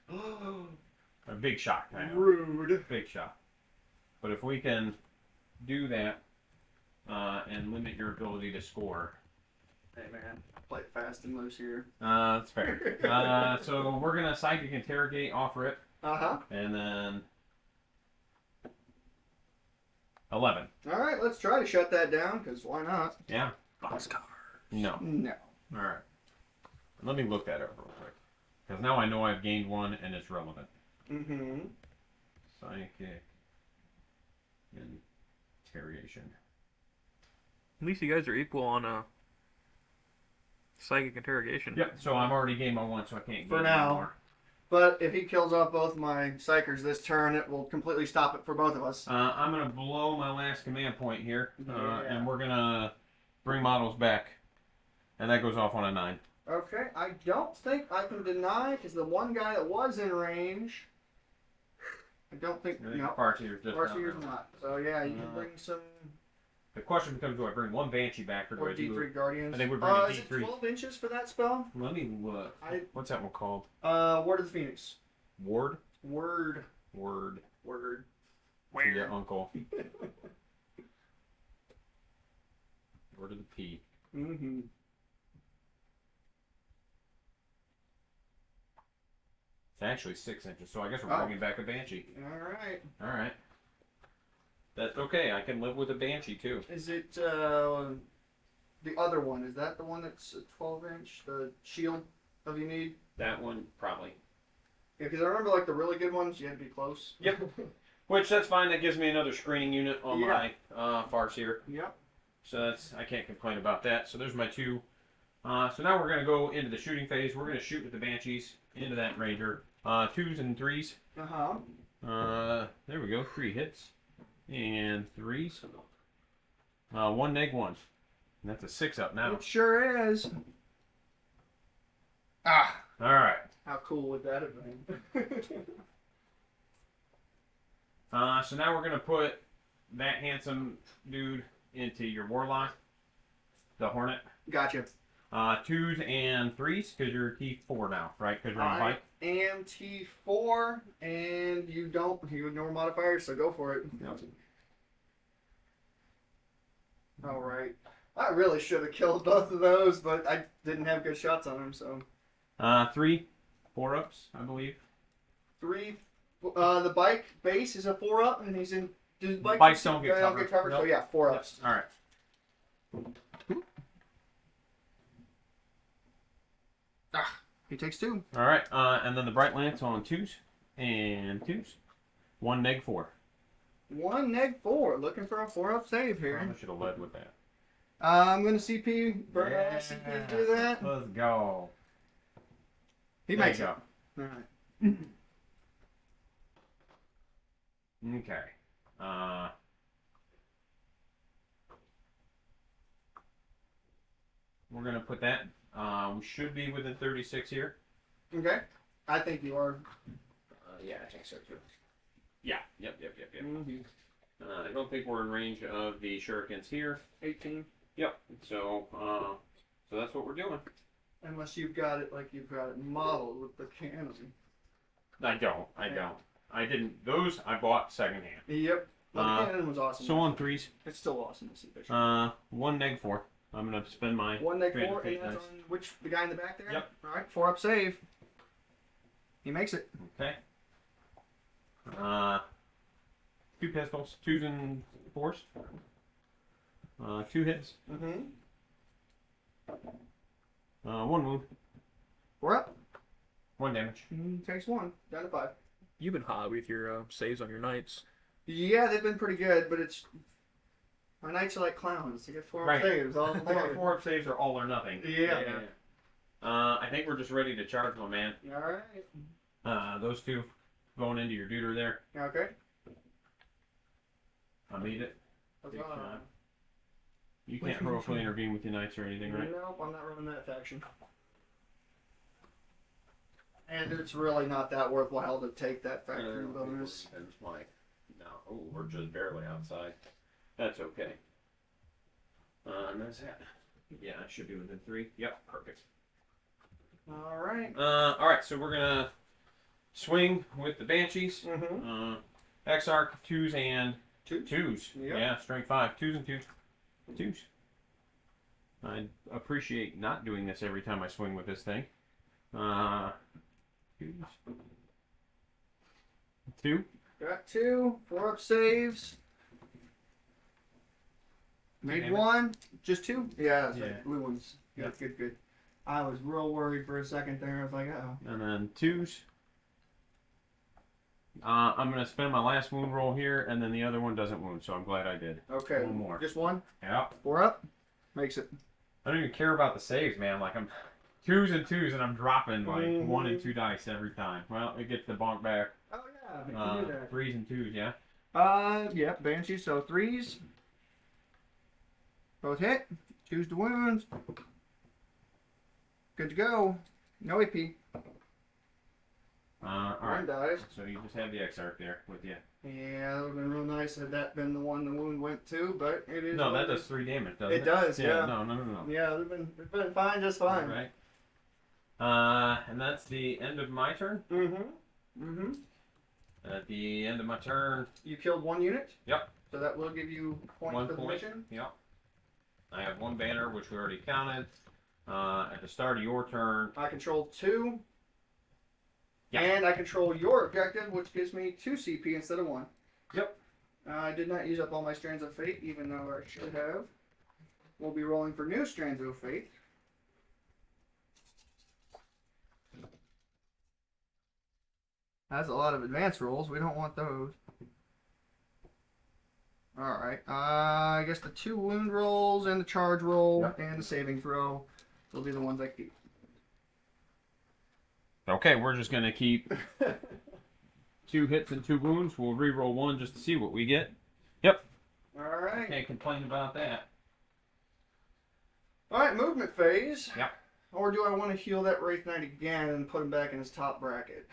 A big shot, I know. rude. Big shot. But if we can do that and limit your ability to score, Hey man, play it fast and loose here. that's fair. So we're gonna psychic interrogate, offer it, Uh-huh. and then 11. All right, let's try to shut that down, because why not? Yeah. Boxcar. No. No. All right. Let me look that over real quick, because now I know I've gained one and it's relevant. Mm-hmm. Psychic interrogation. At least you guys are equal on psychic interrogation. Yep. So I'm already gained my one, so I can't For gain now. anymore. But if he kills off both my psychers this turn, it will completely stop it for both of us. I'm gonna blow my last command point here, Yeah. and we're gonna bring models back, and that goes off on a 9. Okay, I don't think I can deny, because the one guy that was in range, I don't think, no, Farseer's just Farseer's not. not. So yeah, you can No. bring some, The question becomes: do I bring one Banshee back, or do or I do? D3 Guardians. I think we bring a Is it D3. 12 inches for that spell? Let me look. What's that one called? Word of the Phoenix. Ward. Word. Word. Word. Yeah, uncle. Word of the P. Mm-hmm. It's actually 6 inches, so I guess we're Oh. bringing back a Banshee. Alright. All right. That's okay. I can live with a Banshee too. Is it, the other one? Is that the one that's a 12 inch? The shield of you need? That one probably. Yeah, because I remember, like, the really good ones, you had to be close. Yep. Which that's fine. That gives me another screening unit on Yeah. my Farseer. Yep. So that's I can't complain about that. So there's my 2. So now we're gonna go into the shooting phase. We're gonna shoot with the Banshees into that Ranger. 2s and 3s. Uh-huh. There we go. 3 hits and 3s. 1 neg 1. And that's a 6 up now. It sure is. Ah! All right. How cool would that have been? So now we're gonna put that handsome dude into your Warlock, the Hornet. Gotcha. 2s and 3s because you're T4 now, right? Because you're on I bike. am T4, and you ignore modifiers, so go for it. Yep. Alright. I really should have killed both of those, but I didn't have good shots on them, so. 3 4-ups, I believe. 3, the bike base is a 4-up, and he's in. Do bikes Bikes don't get covered. covered. So Nope. yeah, 4-ups. All right. He takes 2. All right. And then the Bright Lance on 2s and 2s. 1 neg 4. 1 neg 4. Looking for a 4-up save I here. should have led with that. I'm gonna CP. Burn CP to do that. Let's go. He There makes you it. go. Alright. Okay. We're gonna put that. We should be within 36 here. Okay. I think you are. Yeah, I think so too. Yeah. Yep. Mm-hmm. I don't think we're in range of the shurikens here. 18. Yep. So that's what we're doing. Unless you've got it like you've got it modeled with the cannon. I don't. I didn't. Those I bought secondhand. Yep. Well, the cannon was awesome. So on 3s. It's still awesome to see pictures. 1 neg 4. I'm gonna spend my 1 neg 4, 300 and that's dice. on the guy in the back there? Yep. Alright, 4-up save. He makes it. Okay. 2 pistols, 2s and 4s. 2 hits. Mm-hmm. 1 wound. We're up. 1 damage. Takes 1. Down to 5. You've been hot with your saves on your knights. Yeah, they've been pretty good, but it's... My knights are like clowns. They get 4 Right. saves all the time. 4 up saves are all or nothing. Yeah. I think we're just ready to charge, my man. Alright. Those 2 going into your duder there. Okay. I'll need it. That's Big all. shot. You can't heroically intervene with your knights or anything, right? Nope, I'm not running that faction. And it's really not that worthwhile to take that faction bonus. It's like, no, we're just barely outside. That's okay. And that's that. Yeah, I should be within 3. Yep, perfect. Alright. Alright, so we're gonna swing with the Banshees. Mm-hmm. X-Arc, 2s and 2? 2s. Yep. Yeah, strength 5. 2s and 2s. 2s. I appreciate not doing this every time I swing with this thing. 2s. 2. Got 2. 4 up saves. Made damage. 1. Just 2? Yeah, it's Yeah. like blue ones. Yeah. Good. I was real worried for a second there. I was like, uh-oh. And then 2s. I'm going to spend my last wound roll here, and then the other one doesn't wound, so I'm glad I did. Okay. 1 more. Just 1? Yep. 4 up? Makes it. I don't even care about the saves, man. Like, I'm 2s and 2s, and I'm dropping, like, 1 and 2 dice every time. Well, it gets the bonk back. Oh, yeah. We can do that. 3s and 2s, yeah? Yeah, Banshee, so 3s. Both hit. 2s to wounds. Good to go. No AP. Alright. 1 dies. So you just have the X-Arc there with you. Yeah, that would have been real nice had that been the one the wound went to, but it is. No, what that it does is. 3 damage, doesn't it? It does, yeah. No. Yeah, it's been fine, just fine. Right. And that's the end of my turn. Mm-hmm. At the end of my turn, You killed 1 unit? Yep. So that will give you points 1 for the point. mission? Yep. I have 1 banner, which we already counted. At the start of your turn, I control 2. Yeah. And I control your objective, which gives me 2 CP instead of 1. Yep. I did not use up all my Strands of Fate, even though I should have. We'll be rolling for new Strands of Fate. That's a lot of advanced rolls. We don't want those. Alright. I guess the 2 wound rolls and the charge roll Yep. and the saving throw will be the ones I keep. okay, we're just gonna keep 2 hits and 2 wounds. We'll re-roll 1 just to see what we get. Yep. Alright. Can't complain about that. Alright, movement phase. Yep. Or do I want to heal that Wraith Knight again and put him back in his top bracket?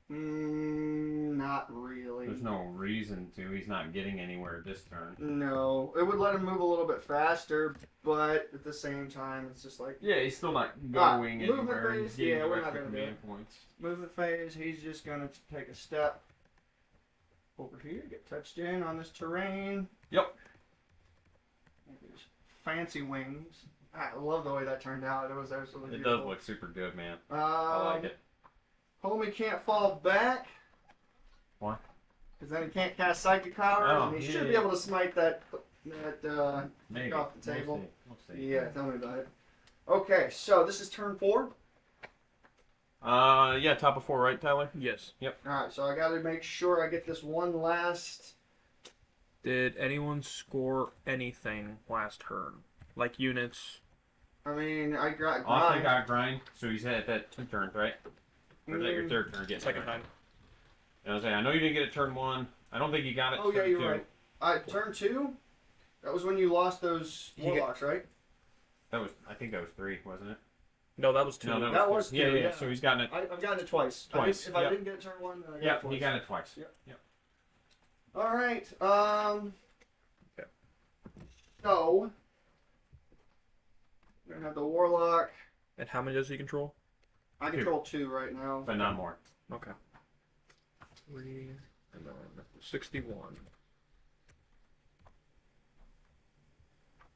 Not really. There's no reason to. He's not getting anywhere this turn. No. It would let him move a little bit faster, but at the same time, it's just like... Yeah, he's still not Ah, going movement anywhere. phase, He's getting yeah, we're extra not gonna do command it. points. Movement phase, he's just going to take a step over here, get touched in on this terrain. Yep. These fancy wings. I love the way that turned out. It was absolutely It beautiful. does look super good, man. I like it. Homie can't fall back. Why? Because then he can't cast Psychic Powers, Oh, and he yeah, should be yeah. able to smite that Maybe. off the table. We'll see. Yeah, tell me about it. Okay, so this is turn 4. Yeah, top of 4, right, Tyler? Yes. Alright, so I gotta make sure I get this one last... Did anyone score anything last turn? Like units? I mean, I got Austin grind. got grind, so he's at that 2 turns, right? Or is that your 3rd turn getting Second it, time. right? I know you didn't get it turn 1. I don't think you got it Oh, yeah, turn you're 2. right. Turn 2? That was when you lost those You get- warlocks, right? I think that was 3, wasn't it? No, that was 2. No, That was 2, yeah, yeah. So he's gotten it. I've gotten it twice. Twice, If I yep. didn't get it turn 1, then I got Yeah, it twice. he got it twice. Yep. Yep. Alright, Okay. So, we're gonna have the Warlock. And how many does he control? I 2. control 2 right now. But not more. Okay. 3 and then 61.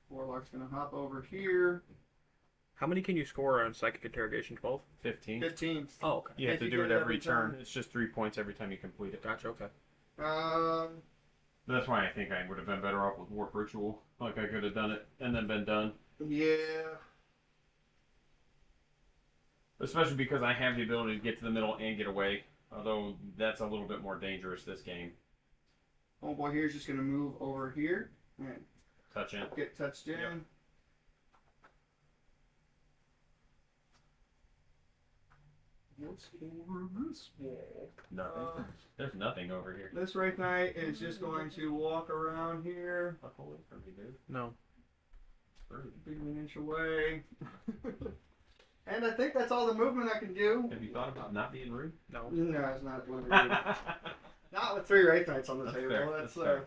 Warlock's gonna hop over here. How many can you score on Psychic Interrogation? 12? 15. 15. Oh, okay. You have If to you do get it it every every turn. turn. It's just 3 points every time you complete it. Gotcha, okay. That's why I think I would have been better off with Warp Ritual. Like, I could have done it and then been done. Yeah. Especially because I have the ability to get to the middle and get away. Although, that's a little bit more dangerous this game. Homeboy here is just going to move over here and Touch in. get touched in. Yep. What's over this wall? Nothing. There's nothing over here. This Wraith Knight is just going to walk around here, Fuck away from me, dude. No. be an inch away. And I think that's all the movement I can do. Have you thought about not being rude? No. No, it's not what I do. Not with 3 Wraith Knights on the That's table. fair, That's that's fair.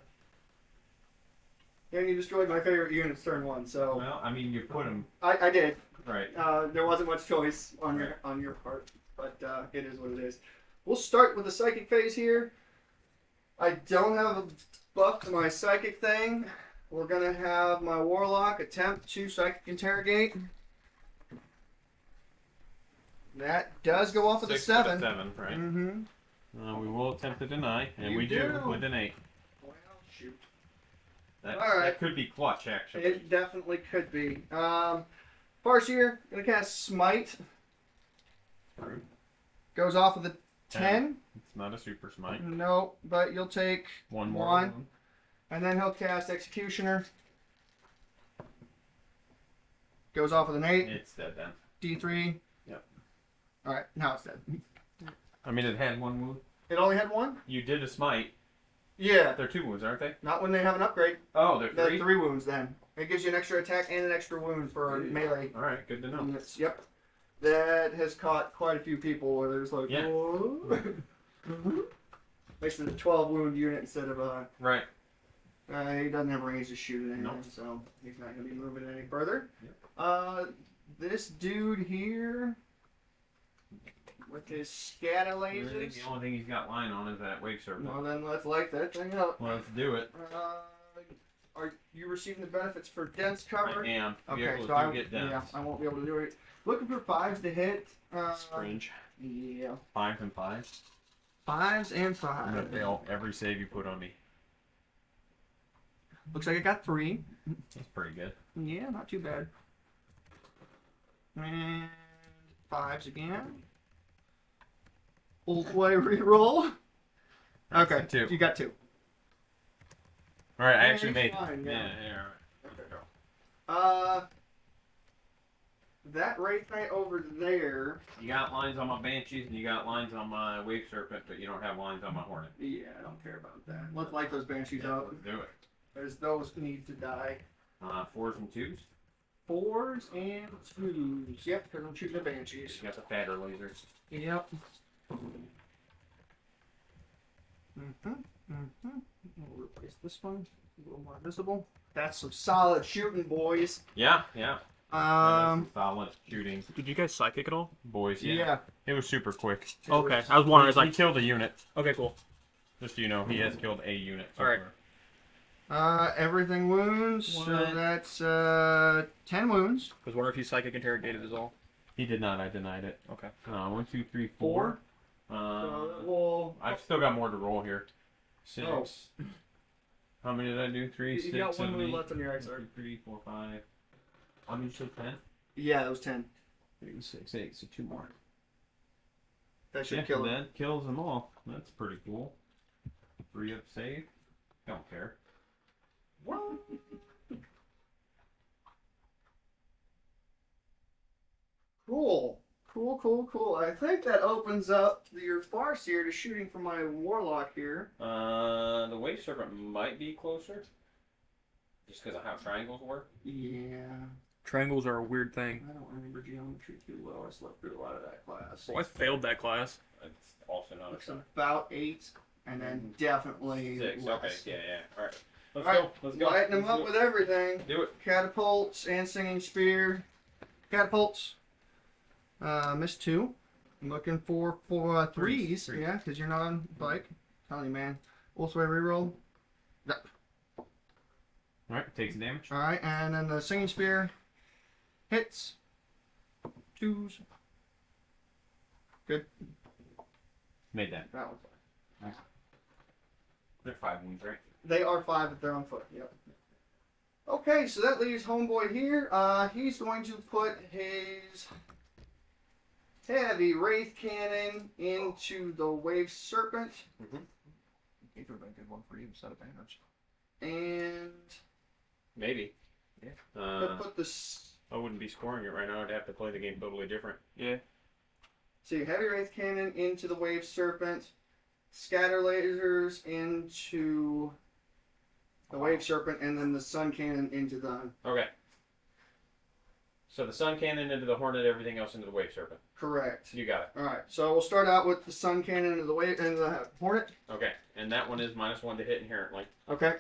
And you destroyed my favorite units turn 1, so Well, I mean, you put them I did. right. There wasn't much choice on your part, but it is what it is. We'll start with the psychic phase here. I don't have a buff to my psychic thing. We're gonna have my warlock attempt to psychic interrogate. That does go off with a 6 with a 7. 7, right? Mm-hmm. We will attempt to deny, and You we do do. with an 8. Well, shoot. That, All right. that could be clutch, actually. It definitely could be. Farseer, gonna cast Smite. True. Goes off with a 10. It's not a super smite. No, but you'll take One more. One. And then he'll cast Executioner. Goes off with an 8. It's dead then. D3. Yep. Alright, now it's dead. I mean, it had 1 wound. It only had 1? You did a smite. Yeah. They're 2 wounds, aren't they? Not when they have an upgrade. Oh, they're They're 3? 3 wounds then. It gives you an extra attack and an extra wound for Yeah. melee Alright, good to know. units. Yep. That has caught quite a few people where there's like, Yeah. whoa. Makes it a 12 wound unit instead of a. Right. He doesn't have range to shoot at anything, Nope. so he's not going to be moving any further. Yep. This dude here, with his scatter lasers. The only thing he's got line on is that wave serpent. Well, then let's light that thing up. Let's do it. Are you receiving the benefits for dense cover? I am. Okay, Vehicles so do get dense. yeah, I won't be able to do it. Looking for 5s to hit. It's cringe. Yeah. 5s and 5s. 5s and I'm gonna 5s. fail every save you put on me. Looks like I got 3. That's pretty good. Yeah, not too bad. And 5s again. Ulthwe reroll. That's Okay, a 2. you got 2. Alright, I Yeah, actually he's made fine, it. yeah. Yeah, alright. That Wraith Knight over there. You got lines on my Banshees and you got lines on my Wave Serpent, but you don't have lines on my Hornet. Yeah, I don't care about that. Let's light those Banshees Yeah, up. let's do it. There's those need to die. 4s and 2s. 4s and 2s. Yep, because I'm shooting the Banshees. You got the fatter lasers. Yep. We'll replace this one. A little more visible. That's some solid shooting, boys. Yeah, yeah. Solid shooting. Did you guys psychic at all? Boys, yeah. Yeah. It was super quick. Okay, I was wondering. I was He like, killed a unit. okay, cool. Just so you know, he has killed a unit. So Alright. far. Everything wounds. So One. that's 10 wounds. I was wondering if you psychic interrogated is all. He did not. I denied it. Okay. 1, 2, 3, 4. Well, I've still got more to roll here. 6. Oh. How many did I do? 3, you 6, got 1 7, wound 8, left on your 1, X, 2, 3, 4, 5. How many should 10? yeah, that was 10. 3, 6, 8. So 2 more. That should Yeah, kill him. that kills them all. That's pretty cool. 3 up save. Don't care. Cool. Cool. I think that opens up your Farseer to shooting from my Warlock here. The Wave Serpent might be closer. Just because of how triangles work. Yeah. Triangles are a weird thing. I don't remember geometry too well. I slept through a lot of that class. Well, I failed that class. It's also not a It's about 8, and then definitely 6. less. Okay, yeah. Alright. Let's All right, go. Let's go. lighting them Let's up do with it. everything. Do it. Catapults and Singing Spear. Catapults. Missed 2. I'm looking for 3s. Threes. Yeah, because you're not on bike. Telling you, man. Also a reroll. Yep. Alright, takes damage. Alright, and then the Singing Spear hits. 2s. Good. Made that. That one's fine. They're 5 wounds, right? They are 5 if they're on foot. Yep. Okay, so that leaves homeboy here. He's going to put his heavy wraith cannon into the wave serpent. It would have been a good one for you instead of bandage. And Maybe. Yeah. he'll put this. I wouldn't be scoring it right now. I'd have to play the game totally different. Yeah. See, heavy wraith cannon into the wave serpent. Scatter lasers into the wave serpent, and then the sun cannon into the. Okay. So the sun cannon into the hornet, everything else into the wave serpent. Correct. You got it. All right, so we'll start out with the sun cannon into the wave and the hornet. Okay. And that one is -1 to hit inherently. Okay.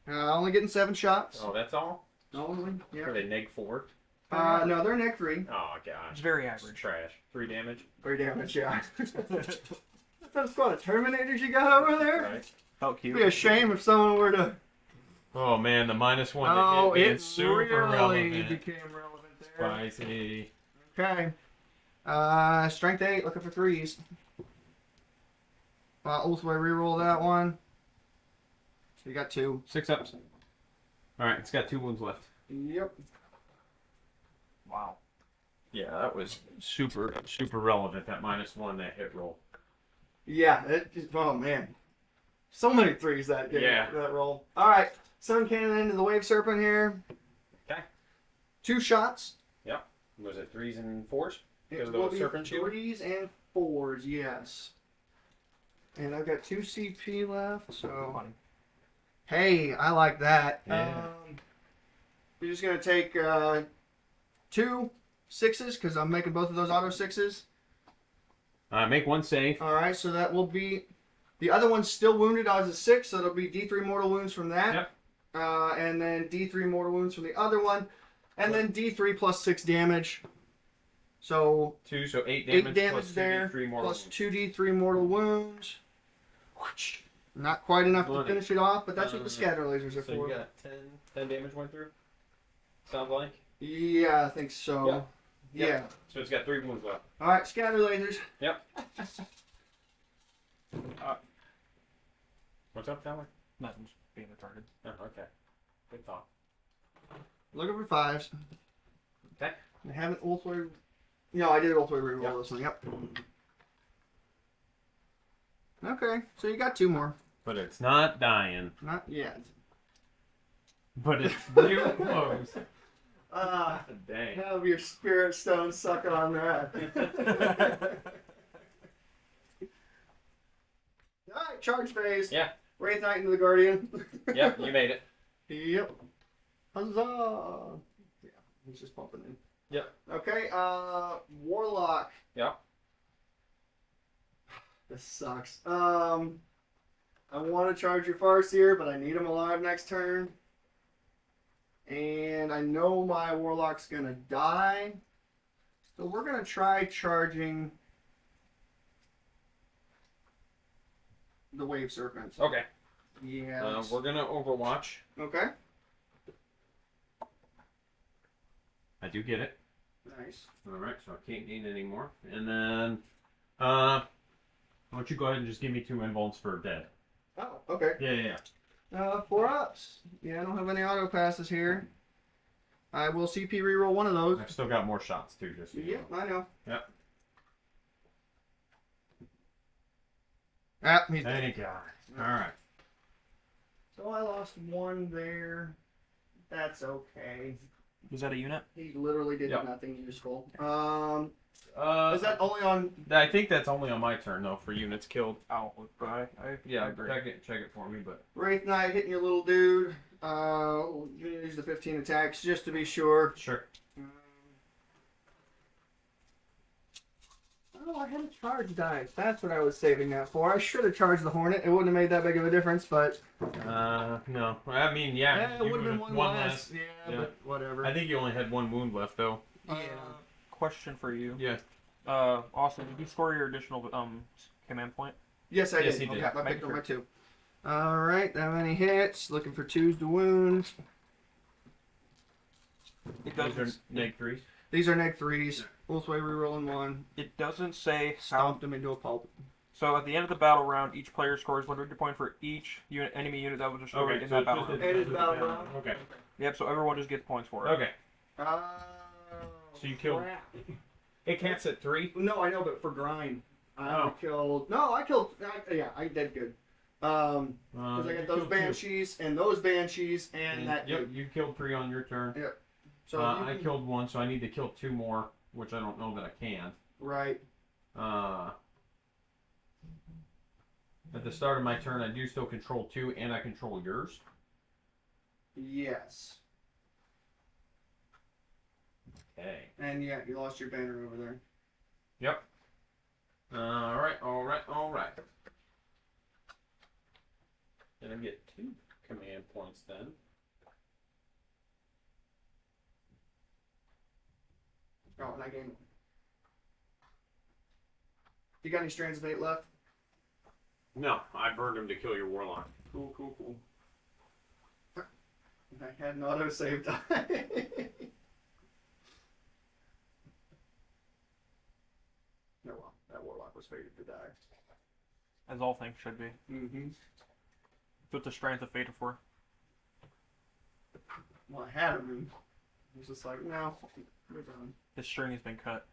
Only getting 7 shots. Oh, that's all? Only. Are Yeah. they -4? No, they're neck 3. Oh, It's gosh. very It's average. trash. 3 damage. 3 damage. Yeah. That's a squad of Terminators you got over there. Right. How It'd cute. be a shame if someone were to. Oh, man, the -1 to Oh, hit me it is super really relevant. became relevant there. Spicy. Okay. Strength 8, looking for 3s. Ulthwe reroll that one. So you got 2. 6 ups. Alright, it's got 2 wounds left. Yep. Wow. Yeah, that was super relevant, that -1, that hit roll. Yeah. Oh man. So many 3s that game. Yeah. That roll. All right. Sun cannon into the wave serpent here. Okay. 2 shots. Was it 3s and 4s? Because It of will the be serpent shield? 3s and 4s. Yes. And I've got 2 CP left. So. Funny. Hey, I like that. Yeah. You're just gonna take 2 6s because I'm making both of those auto 6s. Make 1 save. All right, so that will be the other one's still wounded as a 6, so it'll be D3 mortal wounds from that. Yep. And then D3 mortal wounds from the other one, and then D3 plus 6 damage. So 2, so 8 8 damage, damage plus there, 2d3 mortal plus wounds. 2D3 mortal wounds. Not quite enough to Funny. finish it off, but that's what the scatter lasers are So for. you got 10 damage went through? Sounds like? Yeah, I think so. Yep. Yeah. Yep. So it's got 3 wounds left. All right, scatter lasers. Yep. What's up, Tyler? Nothing's being retarded. Oh, okay. Good thought. Looking for 5s. Okay. I haven't Ulthwe. No, I did Ulthwe reroll Yep. this one. Yep. Okay, so you got 2 more. But it's not dying. Not yet. But it's real close. Dang. Have your spirit stone suck on that. Alright, charge phase. Yeah. Wraith Knight into the Guardian. Yep, you made it. Yep. Huzzah! Yeah, he's just pumping in. Yep. Okay, Warlock. Yep. This sucks. I want to charge your Farseer, but I need him alive next turn. And I know my Warlock's gonna die. So we're gonna try charging the Wave Serpent. Okay. Yeah. let's- We're gonna Overwatch. Okay. I do get it. Nice. Alright, so I can't gain anymore. And then, why don't you go ahead and just give me 2 invulns for dead? Oh, okay. Yeah. 4 ups. Yeah, I don't have any auto passes here. I will CP reroll one of those. I've still got more shots too, just so you Yep, know. I know. Yep. Ah, he's dead. Thank God. Alright. So I lost 1 there. That's okay. Was that a unit? He literally did Yep. nothing useful. Is Is that only on? I think that's only on my turn though for units killed. Oh, I Yeah, agree. check it for me, but Wraith Knight hitting your little dude. You use the 15 attacks just to be sure. sure. Oh, I had a charge dice. That's what I was saving that for. I should have charged the Hornet. It wouldn't have made that big of a difference, but No. I mean, yeah, it you would have been would've one less. Yeah, Yeah. but whatever. I think you only had 1 wound left though. Question for you. Yeah. Austin, did you score your additional command point? Yes, I Yes, did. he did. Okay, I Make picked up sure. my 2. All right, that many hits. Looking for 2s to wound. It Those are doesn't. neg 3s. These are neg 3s. Ulthwe rerolling 1. It doesn't say how. Stomped him into a pulp. So at the end of the battle round, each player scores 1 victory point for each enemy unit that was destroyed in that battle round. It is battle round? Okay. Yep. So everyone just gets points for it. Okay. So you killed. It caps at 3. No, I know, but for grind. I killed. No, I killed. Yeah, I did good. Because I got those banshees and those banshees and that. Yep, you killed 3 on your turn. Yep. So I killed 1, so I need to kill 2 more, which I don't know that I can. Right. At the start of my turn, I do still control 2, and I control yours. Yes. Okay. And yeah, you lost your banner over there. Yep. Alright. Did I get 2 command points then? Oh, and I gained 1. You got any strands of 8 left? No, I burned him to kill your warlock. Cool. I had an autosave die. Oh well, that warlock was fated to die. As all things should be. Mm-hmm. That's what the strength of fate are for. Well, I had him, and he was just like, no, we're done. His string has been cut.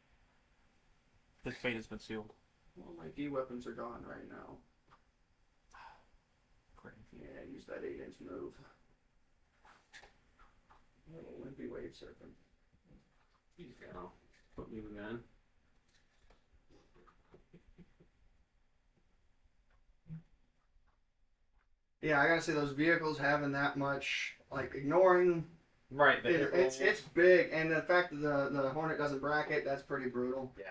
His fate has been sealed. Well, my D weapons are gone right now. Great. Yeah, use that 8-inch move. Little wimpy wave serpent. Go. Put me again. Yeah, I gotta say those vehicles having that much, like ignoring. Right. It's big, and the fact that the Hornet doesn't bracket, that's pretty brutal. Yeah.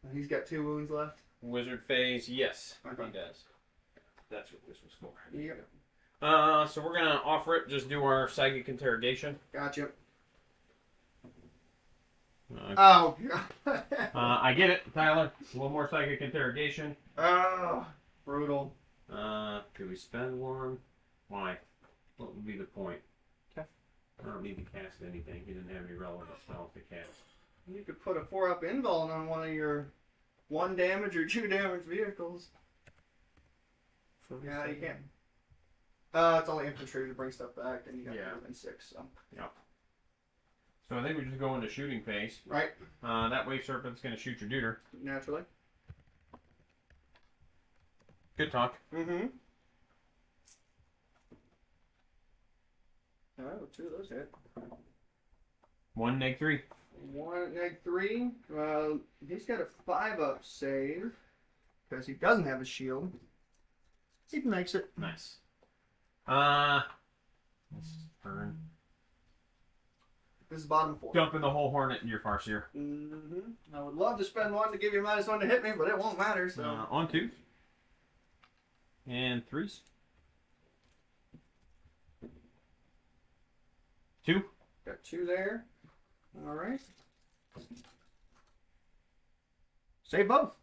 And he's got 2 wounds left. Wizard phase, yes, Okay. he does. That's what this was for. Yep. So we're gonna off rip just do our psychic interrogation. Gotcha. Uh, Oh. I get it, Tyler. One more psychic interrogation. Oh, brutal. Do we spend 1? Why? What would be the point? Okay. I don't need to cast anything. He didn't have any relevant spells to cast. You could put a 4-up invuln on one of your 1 damage or 2 damage vehicles. Yeah, you can't. It's only infantry to bring stuff back, and you got more than 6. So. Yep. So I think we just go into shooting phase. Right. That wave serpent's gonna shoot your duder. Naturally. Good talk. Mm-hmm. Oh, 2 of those hit. 1 neg 3. 1 neg 3. He's got a 5-up save because he doesn't have a shield. He makes it. Nice. Let's turn. This is bottom 4. Dumping the whole hornet in your Farseer. Mm-hmm. I would love to spend 1 to give you -1 to hit me, but it won't matter. So On 2s. And 3s. 2. got 2 there. All right. Save both.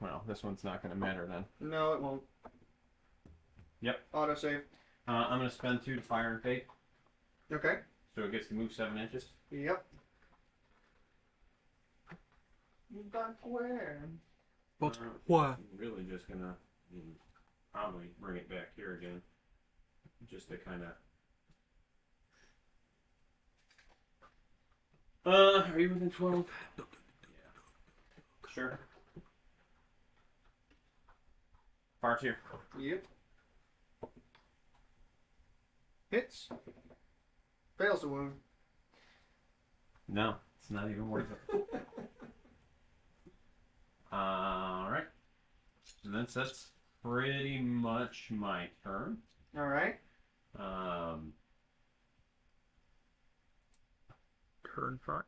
Well, this one's not going to matter then. No, it won't. Yep. Auto save. I'm going to spend 2 to fire and fate. Okay. So it gets to move 7 inches. Yep. But where? But what? I'm really just going to probably bring it back here again. Just to kind of... are you within 12? Yeah. Sure. Farseer. Yep. Hits. Fails to wound. No, it's not even worth it. Alright. So that's pretty much my turn. All right. Turn 5.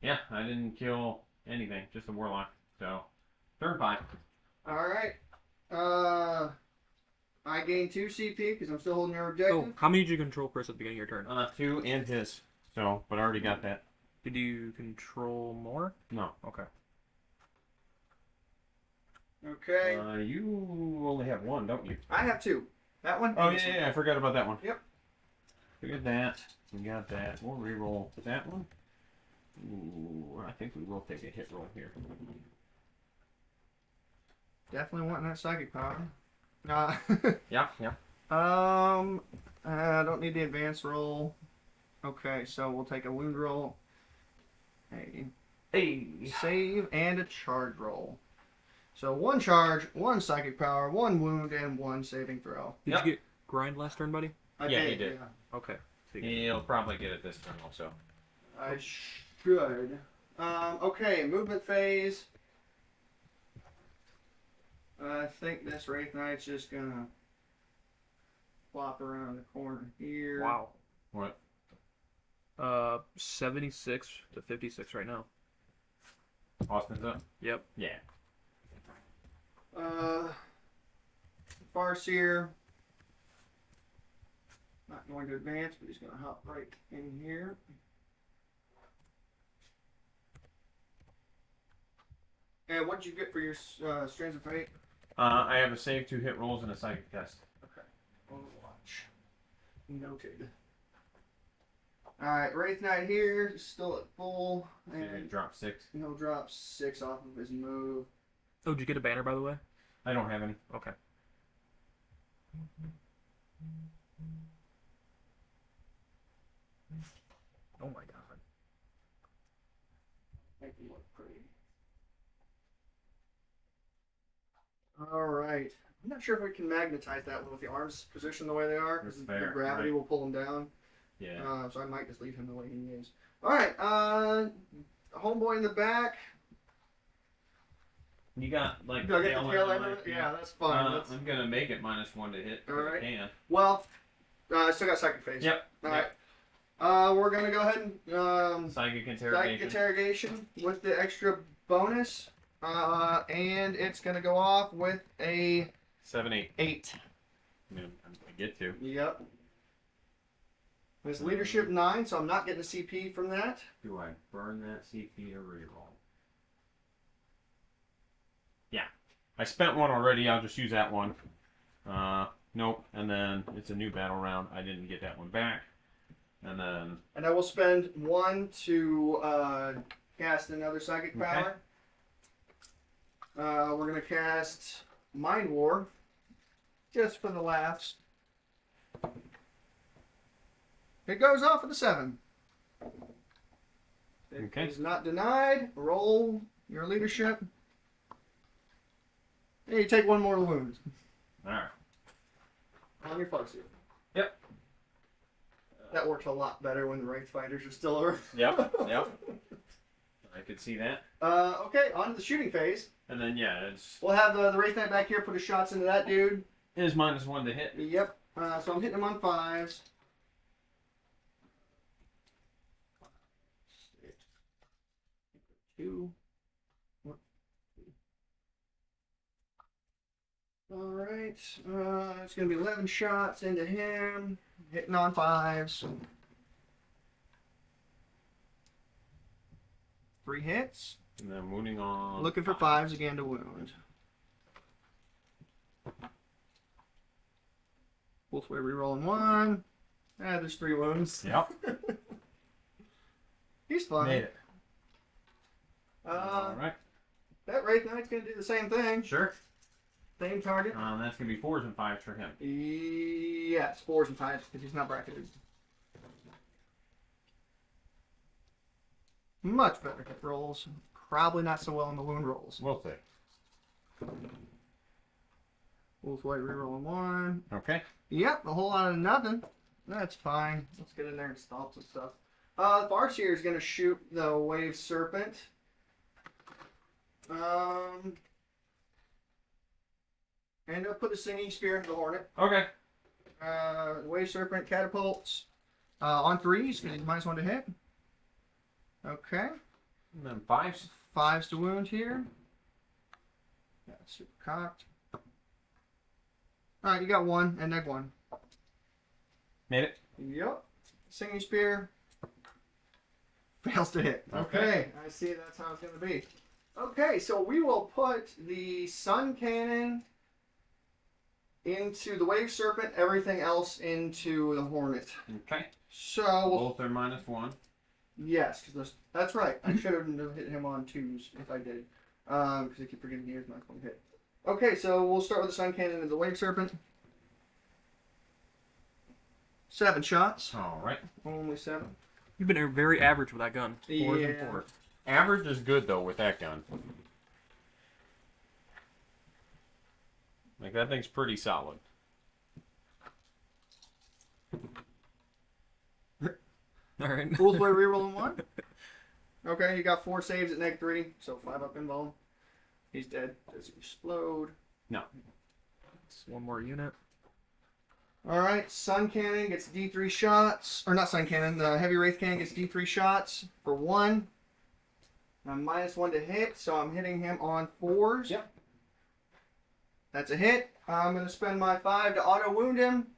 Yeah, I didn't kill anything, just a warlock. So, turn 5. All right. I gain 2 CP because I'm still holding your objective. Oh, how many did you control, Chris, at the beginning of your turn? 2 and his. So, but I already got that. Did you control more? No. Okay. Okay. You only have 1, don't you? I have 2. That one. Oh, and this yeah, I forgot about that one. Yep. Figured that. We got that. We'll reroll that one. Ooh, I think we will take a hit roll here. Definitely wanting that psychic power. Yeah. I don't need the advanced roll. Okay, so we'll take a wound roll, a save, and a charge roll. So 1 charge, 1 psychic power, 1 wound, and 1 saving throw. Did you get grind last turn, buddy? Yeah, he did. Yeah. Okay. He'll probably get it this turn also. I should. Okay, movement phase. I think this Wraith Knight's just gonna flop around the corner here. Wow. What? 76 to 56 right now. Austin's up? Yep. Yeah. Farseer. Not going to advance, but he's gonna hop right in here. And what'd you get for your Strands of Fate? I have a save, 2 hit rolls, and a psychic test. Okay. Overwatch. Noted. Alright, Wraith Knight here, still at full. So you're gonna And drop 6. he'll drop 6 off of his move. Oh, did you get a banner, by the way? I don't have any. Okay. Oh my god. Make him look pretty. Alright. I'm not sure if we can magnetize that one with the arms positioned the way they are, because That's the fair, gravity right. will pull him down. Yeah. So I might just leave him the way he is. Alright, homeboy in the back. You got like Do I get tail the tail end end of of it? it? Yeah, that's fine. That's... I'm gonna make it -1 to hit. If Alright. I can. Well, I still got second phase. Yep. Alright. We're gonna go ahead and Psychic psychic interrogation. interrogation with the extra bonus. And it's gonna go off with a 7-8. 8. I'm gonna get to. Yep. His leadership 9, so I'm not getting a CP from that. Do I burn that CP or reroll? Yeah. I spent 1 already. I'll just use that one. Nope. And then it's a new battle round. I didn't get that one back. And then. And I will spend 1 to cast another psychic power. We're gonna cast Mind War, just for the laughs. It goes off with a 7. Okay. It is not denied. Roll your leadership. And you take 1 more wound Alright. on your Farseer. Yep. That works a lot better when the Wraith Fighters are still around. Yep. I could see that. Okay, on to the shooting phase. And then, yeah, it's. We'll have the Wraith Knight back here put his shots into that dude. It is -1 to hit. Yep. So I'm hitting him on 5s. 2. Alright. It's going to be 11 shots into him. Hitting on 5s. 3 hits. And then wounding on. Looking for 5s again to wound. Ulthwe rerolling 1. There's 3 wounds. Yep. He's fine. Made it. Alright. That Wraith Knight's going to do the same thing. Sure. Same target. That's going to be 4s and 5s for him. Yes, 4s and 5s because he's not bracketed. Much better hit rolls. Probably not so well in the wound rolls. We'll see. Ulthwe rerolling 1. Okay. Yep, a whole lot of nothing. That's fine. Let's get in there and stomp some stuff. Farseer is going to shoot the Wave Serpent. And I'll put a Singing Spear into the Hornet. Okay. Wave Serpent catapults. On 3s, -1 to hit. Okay. And then 5s. 5s to wound here. Yeah, super cocked. Alright, you got 1 and -1. Made it. Yep. Singing Spear. Fails to hit. Okay. I see that's how it's going to be. Okay, so we will put the Sun Cannon into the Wave Serpent, everything else into the Hornet. Okay. So we'll... Both are -1. Yes, that's right. I should have hit him on 2s if I did. Because I keep forgetting he is not going to hit. Okay, so we'll start with the Sun Cannon and the Wave Serpent. 7 shots. All right. Only 7. You've been very average with that gun. 4 Yeah. and 4. Average is good though with that gun. Like that thing's pretty solid. All right. Ulthwe rerolling 1. Okay, he got 4 saves at -3, so 5 up invuln. He's dead. Does he explode? No. It's one more unit. Alright, Sun Cannon gets D3 shots. Or not Sun Cannon, the Heavy Wraith Cannon gets D3 shots for 1. I'm -1 to hit, so I'm hitting him on 4s. Yep. That's a hit. I'm going to spend my 5 to auto wound him,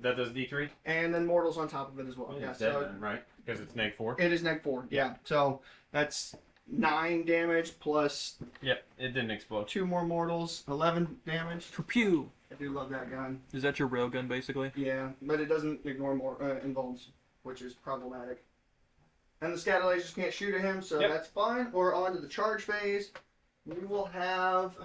That does D3? and then mortals on top of it as well. Well, Yeah, it's dead so then, right? Because it's -4. it is -4. Yeah, so that's 9 damage plus Yep, it didn't explode. 2 more mortals, 11 damage. Pew! I do love that gun. Is that your rail gun, basically? Yeah, but it doesn't ignore more invulns, which is problematic. And the scatter lasers can't shoot at him, so Yep. that's fine. Or on to the charge phase. We will have...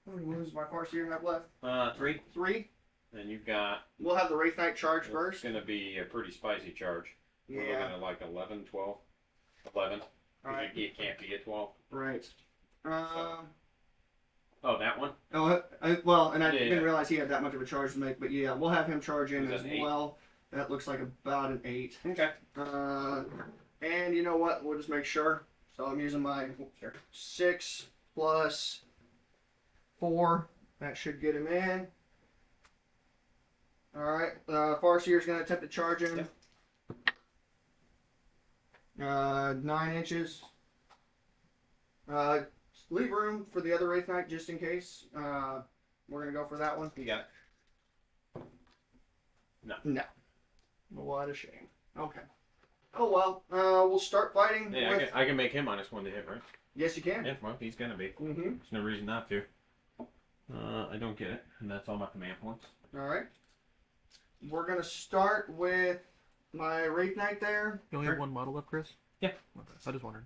How many wounds does my Farseer have left? 3. 3. And you've got... We'll have the Wraith Knight charge It's first. going to be a pretty spicy charge. We're Yeah, looking at like 11, 12. 11. alright, It can't be a 12. right. Oh, that one? Well, and I Yeah, didn't yeah. realize he had that much of a charge to make, but yeah, we'll have him charge in Is that as an 8? well. That looks like about an 8. Okay. And you know what? We'll just make sure. So I'm using my 6 plus 4. That should get him in. Alright. Farseer's going to attempt to charge him. Yep. 9 inches. Leave room for the other Wraith Knight just in case. We're going to go for that one. You got it. No. What a shame. Okay. Oh well. We'll start fighting. Yeah, with... I can make him -1 to hit, right? Yes, you can. Yeah, well, he's going to be. Mm-hmm. There's no reason not to. I don't get it, and that's all my command points. Alright. We're going to start with my Wraith Knight there. You only have one model left, Chris? Yeah. Okay. I just wondered.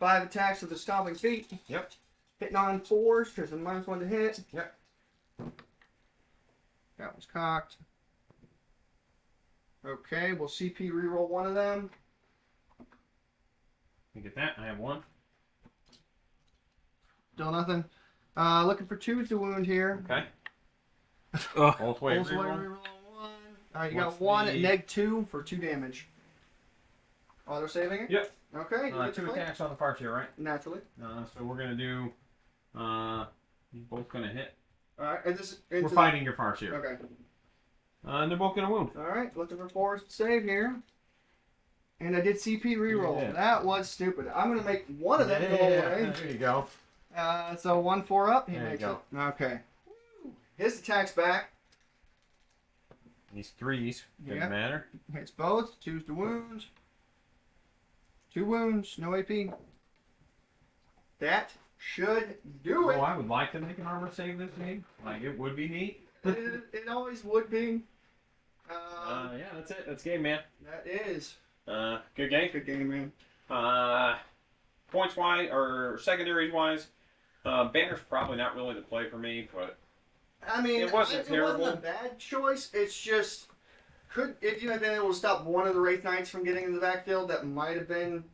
5 attacks with the Stomping Feet. Yep. Hitting on 4s because I'm -1 to hit. Yep. That one's cocked. Okay, we'll CP reroll one of them. You get that? I have 1. Still nothing. Looking for 2s to wound here. Okay. Ugh. Ulthwe Also reroll. reroll 1. Alright, you What's got 1 the- at -2 for 2 damage. Auto saving it? Yep. Okay, you get to 2 fight. attacks on the parts here, right? Naturally. So we're going to do... you're both going to hit. Alright, and this We're fighting your parts here. Okay. And they're both going to wound. Alright, looking for 4s to save here. And I did CP reroll. Yeah. That was stupid. I'm going to make one of them go away. There you go. So 1 4 up. He There you makes go. it. Okay. His attack's back. These 3s. Doesn't Yep. matter. Hits both. 2s to wounds. 2 wounds. No AP. That should do it. Oh, I would like to make an armor save this game. Like, it would be neat. It always would be. Yeah, that's it. That's game, man. That is. Good game. Good game, man. Points wise, or secondaries wise, Banner's probably not really the play for me, but I mean, It wasn't terrible. a bad choice. It's just, if you had been able to stop one of the Wraith Knights from getting in the backfield, that might have been.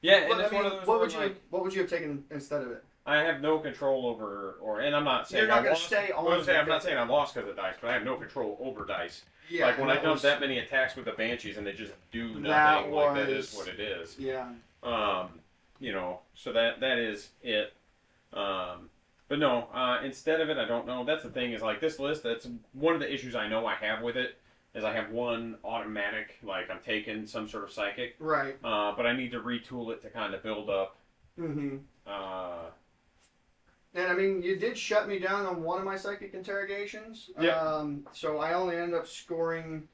yeah, But, and it's I mean, one of those what where, would you like, what would you have taken instead of it? I have no control over, and I'm not saying You're not I gonna lost. stay on I was saying, I'm the- not saying I lost because of dice, but I have no control over dice. Yeah, like when I that dump was- that many attacks with the Banshees and they just do nothing, That like that is was- what it is. Yeah. You know, so that is it. But no, instead of it, I don't know. That's the thing is like this list. That's one of the issues I know I have with it is I have one automatic, like I'm taking some sort of psychic, Right. but I need to retool it to kind of build up. Mm-hmm. Uh, And I mean, you did shut me down on one of my psychic interrogations. Yeah. So I only ended up scoring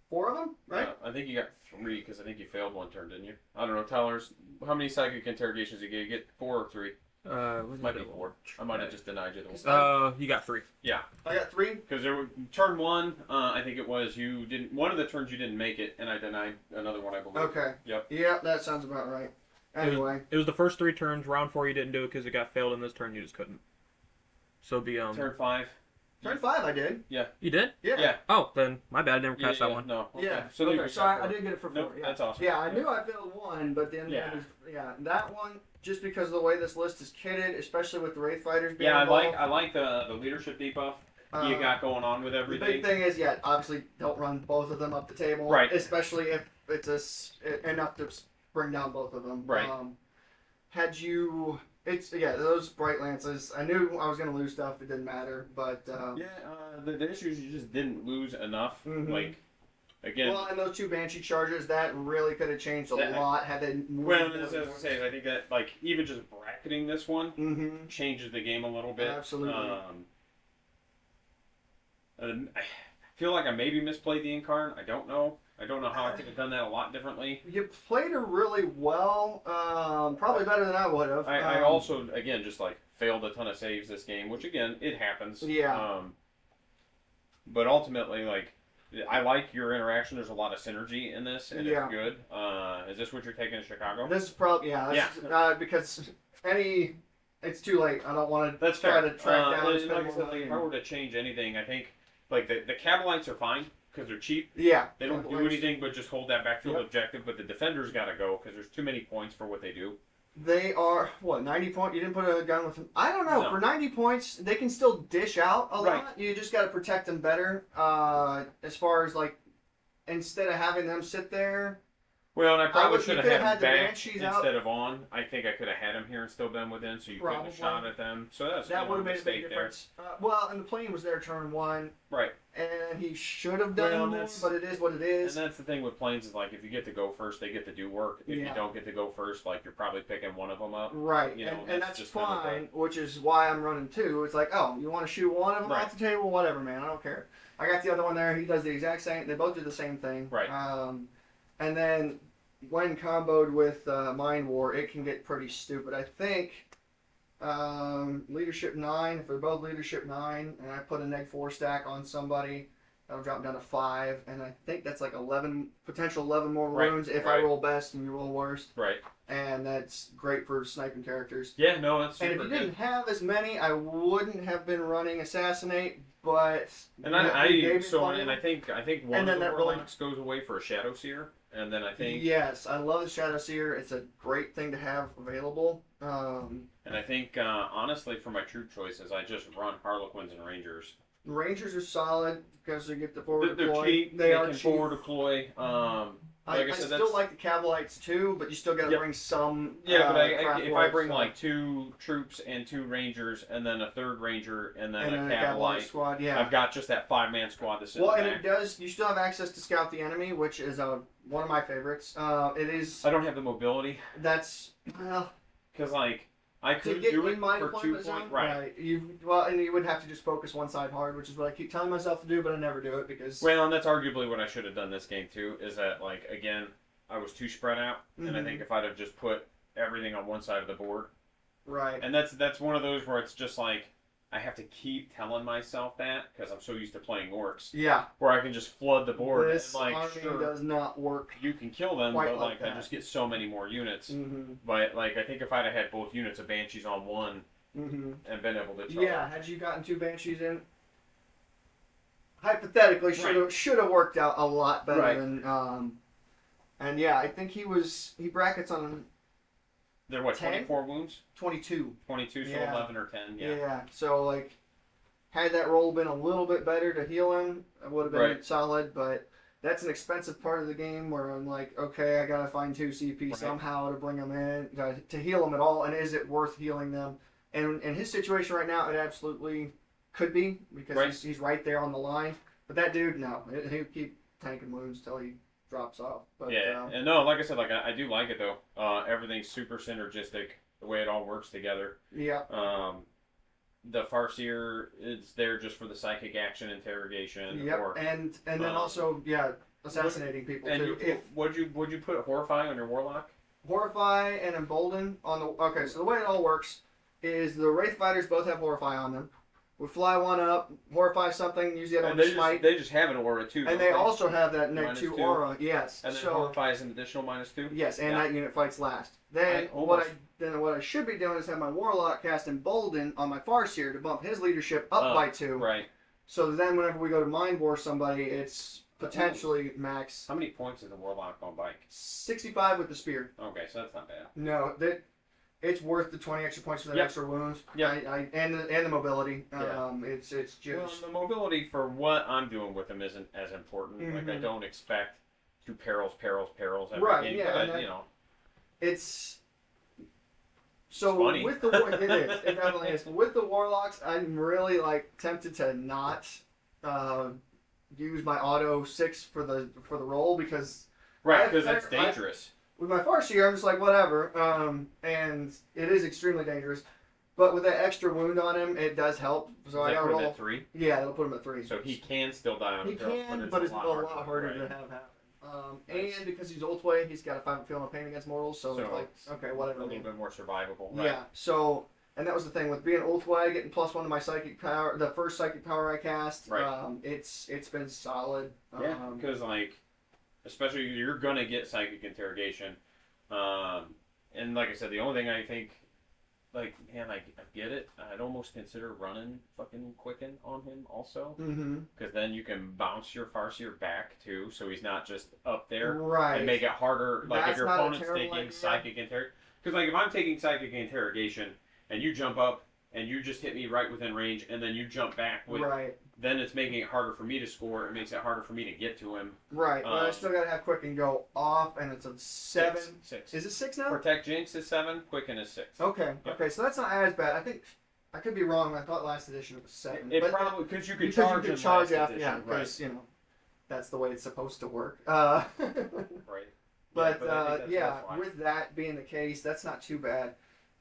4 of them, right? I think you got 3 because I think you failed one turn, didn't you? I don't know, Tyler's. How many psychic interrogations did you get? 4 or 3? Might be 4. I might have just denied you the one. You got 3. Yeah. I got 3. Because there were turn 1, I think it was you didn't. One of the turns you didn't make it, and I denied another one, I believe. Okay. Yep. Yep, that sounds about right. Anyway. It was the first 3 turns. Round 4 you didn't do it because it got failed, and this turn you just couldn't. So it'd be Turn 5. Turn 5 I did. You did? Yeah. Yeah. Oh, then my bad. I never cast that one. No. Okay. Yeah. So, Okay, so I did get it for 4. Nope, Yeah. that's awesome. Yeah, I knew I failed 1, but then that one, just because of the way this list is kitted, especially with the Wraith Fighters being involved. I like the leadership debuff you got going on with The everything. big thing is, obviously don't run both of them up the table. Right. Especially if it's enough to bring down both of them. Right. Those Bright Lances, I knew I was going to lose stuff, it didn't matter, but... The issue is you just didn't lose enough. Mhm. Like, again... Well, and those 2 Banshee charges, that really could have changed a lot had they moved... Well, as I was saying, I think that, like, even just bracketing this one Mm-hmm. changes the game a little bit. Absolutely. And I feel like I maybe misplayed the Incarn. I don't know. I don't know how I could have done that a lot differently. You played her really well, probably better than I would have. I also, again, just, like, failed a ton of saves this game, which, again, it happens. Yeah. But ultimately, like, I like your interaction. There's a lot of synergy in this, and it's good. Is this what you're taking to Chicago? This is probably, because it's too late. I don't want to try to track down and spend like I more said, money. if I were to change anything, I think, like, the Cabalites are fine, because they're cheap. Yeah. They don't do anything but just hold that backfield objective, but the defenders got to go, because there's too many points for what they do. They are, 90 points? You didn't put a gun with them? I don't know. No. For 90 points, they can still dish out a Right. lot. You just got to protect them better. As far as, like, instead of having them sit there. Well, and I probably you should have could have had had the them back Banshees instead out. of on. I think I could have had them here and still been within, so you couldn't Probably. have shot at them. So that's That would have a made a mistake big there. difference. And the plane was there turn 1. Right. And he should have done Well, more, but it is what it is. And that's the thing with planes is, like, if you get to go first, they get to do work. If you don't get to go first, like, you're probably picking one of them up. Right, You know, and that's just kind of fine, which is why I'm running 2. It's like, you want to shoot one of them Right. off the table? Whatever, man, I don't care. I got the other one there. He does the exact same. They both do the same thing. Right. And then when comboed with Mind War, it can get pretty stupid. I think Leadership 9, if they're both Leadership 9, and I put a neg 4 stack on somebody, that'll drop down to 5, and I think that's like 11, potential 11 more Right, wounds if right. I roll best and you roll worst. Right. And that's great for sniping characters. Yeah, no, that's super And if you good. didn't have as many, I wouldn't have been running Assassinate, but... And I think one And of then the that really- Warlocks goes away for a Shadow Seer, and then I think... Yes, I love the Shadow Seer. It's a great thing to have available. And I think, honestly, for my troop choices, I just run Harlequins and Rangers. Rangers are solid because they get the forward They're deploy. cheap. They are can cheap. forward deploy. Like I said, still that's... like the Cabalites too, but you still got to Yep. bring some. Yeah, but if I craft bring stuff. like 2 troops and 2 Rangers, and then a 3rd Ranger, and then and a then a Cavalite Cavalite, squad, yeah. I've got just that 5-man squad to sit Well, in and the it back. does. You still have access to scout the enemy, which is one of my favorites. It is. I don't have the mobility, That's well. because, like, I To could get do in it my for 2 deployment points. zone, Right. And you would have to just focus one side hard, which is what I keep telling myself to do, but I never do it because. Well, and that's arguably what I should have done this game, too, is that, like, again, I was too spread out, and I Mhm. think if I'd have just put everything on one side of the board, Right. and that's one of those where it's just like, I have to keep telling myself that, because I'm so used to playing orcs, Yeah. where I can just flood the board, This and, like, army sure, does not work. you can kill them, quite but, like I that. just get so many more units. Mm-hmm. But, like, I think if I'd have had both units of Banshees on one, Mm-hmm. and been able to charge. Yeah. Had you gotten 2 Banshees in, hypothetically should have worked out a lot better Right. than. And yeah, I think he brackets on They're, what, 10? 24 wounds? 22. 22, so Yeah. 11 or 10, yeah. Yeah. So like, had that roll been a little bit better to heal him, it would have been Right. solid. But that's an expensive part of the game where I'm like, okay, I gotta find 2 CP Right. somehow to bring them in to heal them at all, and is it worth healing them? And in his situation right now, it absolutely could be because Right. he's right there on the line. But that dude, no, he'll keep tanking wounds till he drops off. But Yeah, and no, like I said, like I do like it though. Everything's super synergistic, the way it all works together. yeah, The Farseer is there just for the psychic action interrogation. yep, Or, and then also assassinating people and too. would you put Horrify on your Warlock? Horrify and Embolden on the... Okay, so the way it all works is the Wraith Fighters both have Horrify on them. We fly one up, Horrify something, use the other one to smite. They just have an aura too. And they also have that -2 aura, yes. And then so, Horrify is an additional -2? Yes, and that unit fights last. Then what I should be doing is have my Warlock cast Embolden on my Farseer to bump his leadership up by 2. Right. So then whenever we go to Mind War somebody, it's potentially max. How many points is a Warlock on bike? 65 with the spear. Okay, so that's not bad. No, it's worth the 20 extra points for the extra wounds. Yeah. And the mobility. Yeah. It's just. Well, the mobility for what I'm doing with them isn't as important. Like I don't expect to perils every game. Yeah, but, you know. It's. So funny. with the it is. It definitely is. With the Warlocks, I'm really tempted to not use my auto 6 for the roll because because that's dangerous. With my Farseer, I'm just like whatever, and it is extremely dangerous. But with that extra wound on him, it does help. So I got roll at 3. Yeah, it'll put him at 3. So he can still die on He can, but it's a lot harder to have happen. And because he's Ulthwe, he's got a 5 feeling of pain against mortals, so it's like, okay, whatever. A little bit more survivable. Right? Yeah, so, and that was the thing, with being Ulthwe, getting +1 to my psychic power, the first psychic power I cast, it's been solid. Yeah, because, especially you're going to get psychic interrogation. And like I said, the only thing I think, man, I get it. I'd almost consider running fucking Quicken on him also. Because then you can bounce your Farseer back, too, so he's not just up there. Right. And make it harder, if your opponent's taking psychic interrogation. Because, if I'm taking psychic interrogation, and you jump up, and you just hit me right within range, and then you jump back with... Right. Then it's making it harder for me to score. It makes it harder for me to get to him. Right, but I still gotta have Quicken go off, and it's a 7. 6. Is it 6 now? Protect Jinx is 7. Quicken is 6. Okay. Yep. Okay, so that's not as bad. I think I could be wrong. I thought last edition it was 7. It probably because you could charge after, edition, because that's the way it's supposed to work. Right. But yeah, with that being the case, that's not too bad.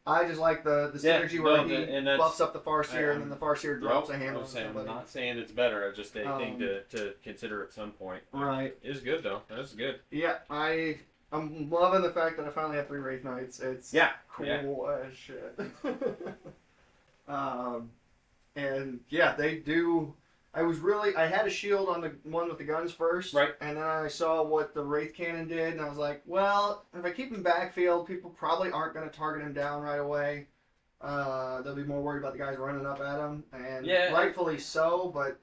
I just like the synergy where he buffs up the Farseer and then the Farseer drops a hammer on somebody. I'm not saying it's better. It's just a thing to consider at some point. Right. It's good though. That's good. Yeah, I'm loving the fact that I finally have 3 Wraith Knights. It's cool as shit. And yeah, they do. I had a shield on the one with the guns first, right? And then I saw what the Wraith Cannon did, and I was like, well, if I keep him backfield, people probably aren't going to target him down right away. They'll be more worried about the guys running up at him, and rightfully so, but...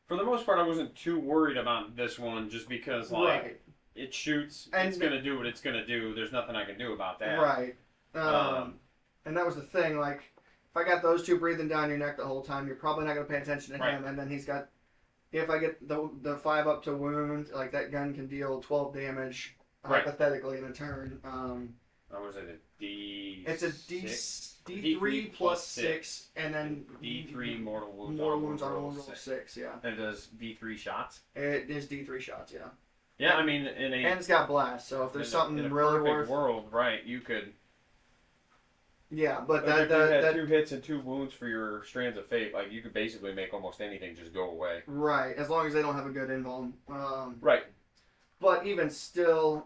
For the most part, I wasn't too worried about this one, just because, it shoots, and it's going to do what it's going to do, there's nothing I can do about that. Right. And that was the thing, if I got those 2 breathing down your neck the whole time, you're probably not going to pay attention to him. And then he's got, if I get the 5 up to wound, that gun can deal 12 damage hypothetically in a turn. Was it a D? It's a D3 plus 6, and then D3 mortal wounds. Mortal wounds on roll 6, yeah. And it does D3 shots. It is D3 shots, yeah. Yeah, I mean, and it's got blast, so if there's something really worth world, right? You could. Yeah, but if you had 2 hits and 2 wounds for your Strands of Fate, you could basically make almost anything just go away. Right, as long as they don't have a good invuln. Right. But even still,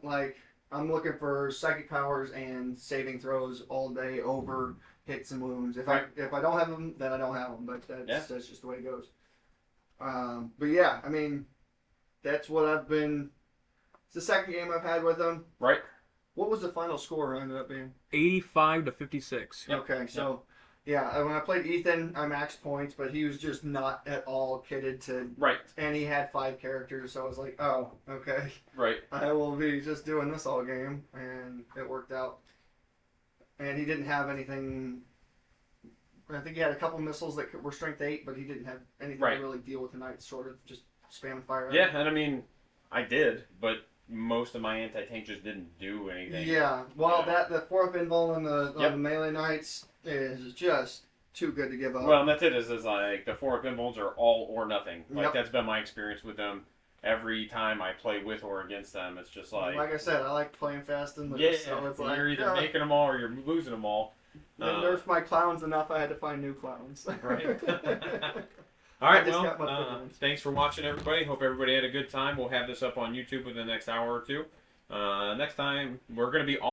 I'm looking for psychic powers and saving throws all day over hits and wounds. If I don't have them, then I don't have them. But that's just the way it goes. But yeah, I mean, that's what I've been. It's the second game I've had with them. Right. What was the final score ended up being? 85 to 56. Yep. Okay, so yeah, when I played Ethan, I maxed points, but he was just not at all kitted to. Right. And he had 5 characters, so I was like, oh, okay. Right. I will be just doing this all game, and it worked out. And he didn't have anything. I think he had a couple missiles that were strength 8, but he didn't have anything to really deal with the knights, sort of just spamming fire. Yeah, and I mean, I did, but most of my anti-tank just didn't do anything. Yeah, well, the 4th invul on the melee knights is just too good to give up. Well, and that's it. Is the 4th invuls are all or nothing. That's been my experience with them. Every time I play with or against them, it's just like I said, I like playing fast and loose. So it's you're either making them all or you're losing them all. They nerfed my clowns enough. I had to find new clowns. Right. All right, well, thanks for watching, everybody. Hope everybody had a good time. We'll have this up on YouTube within the next hour or 2. Next time, we're going to be all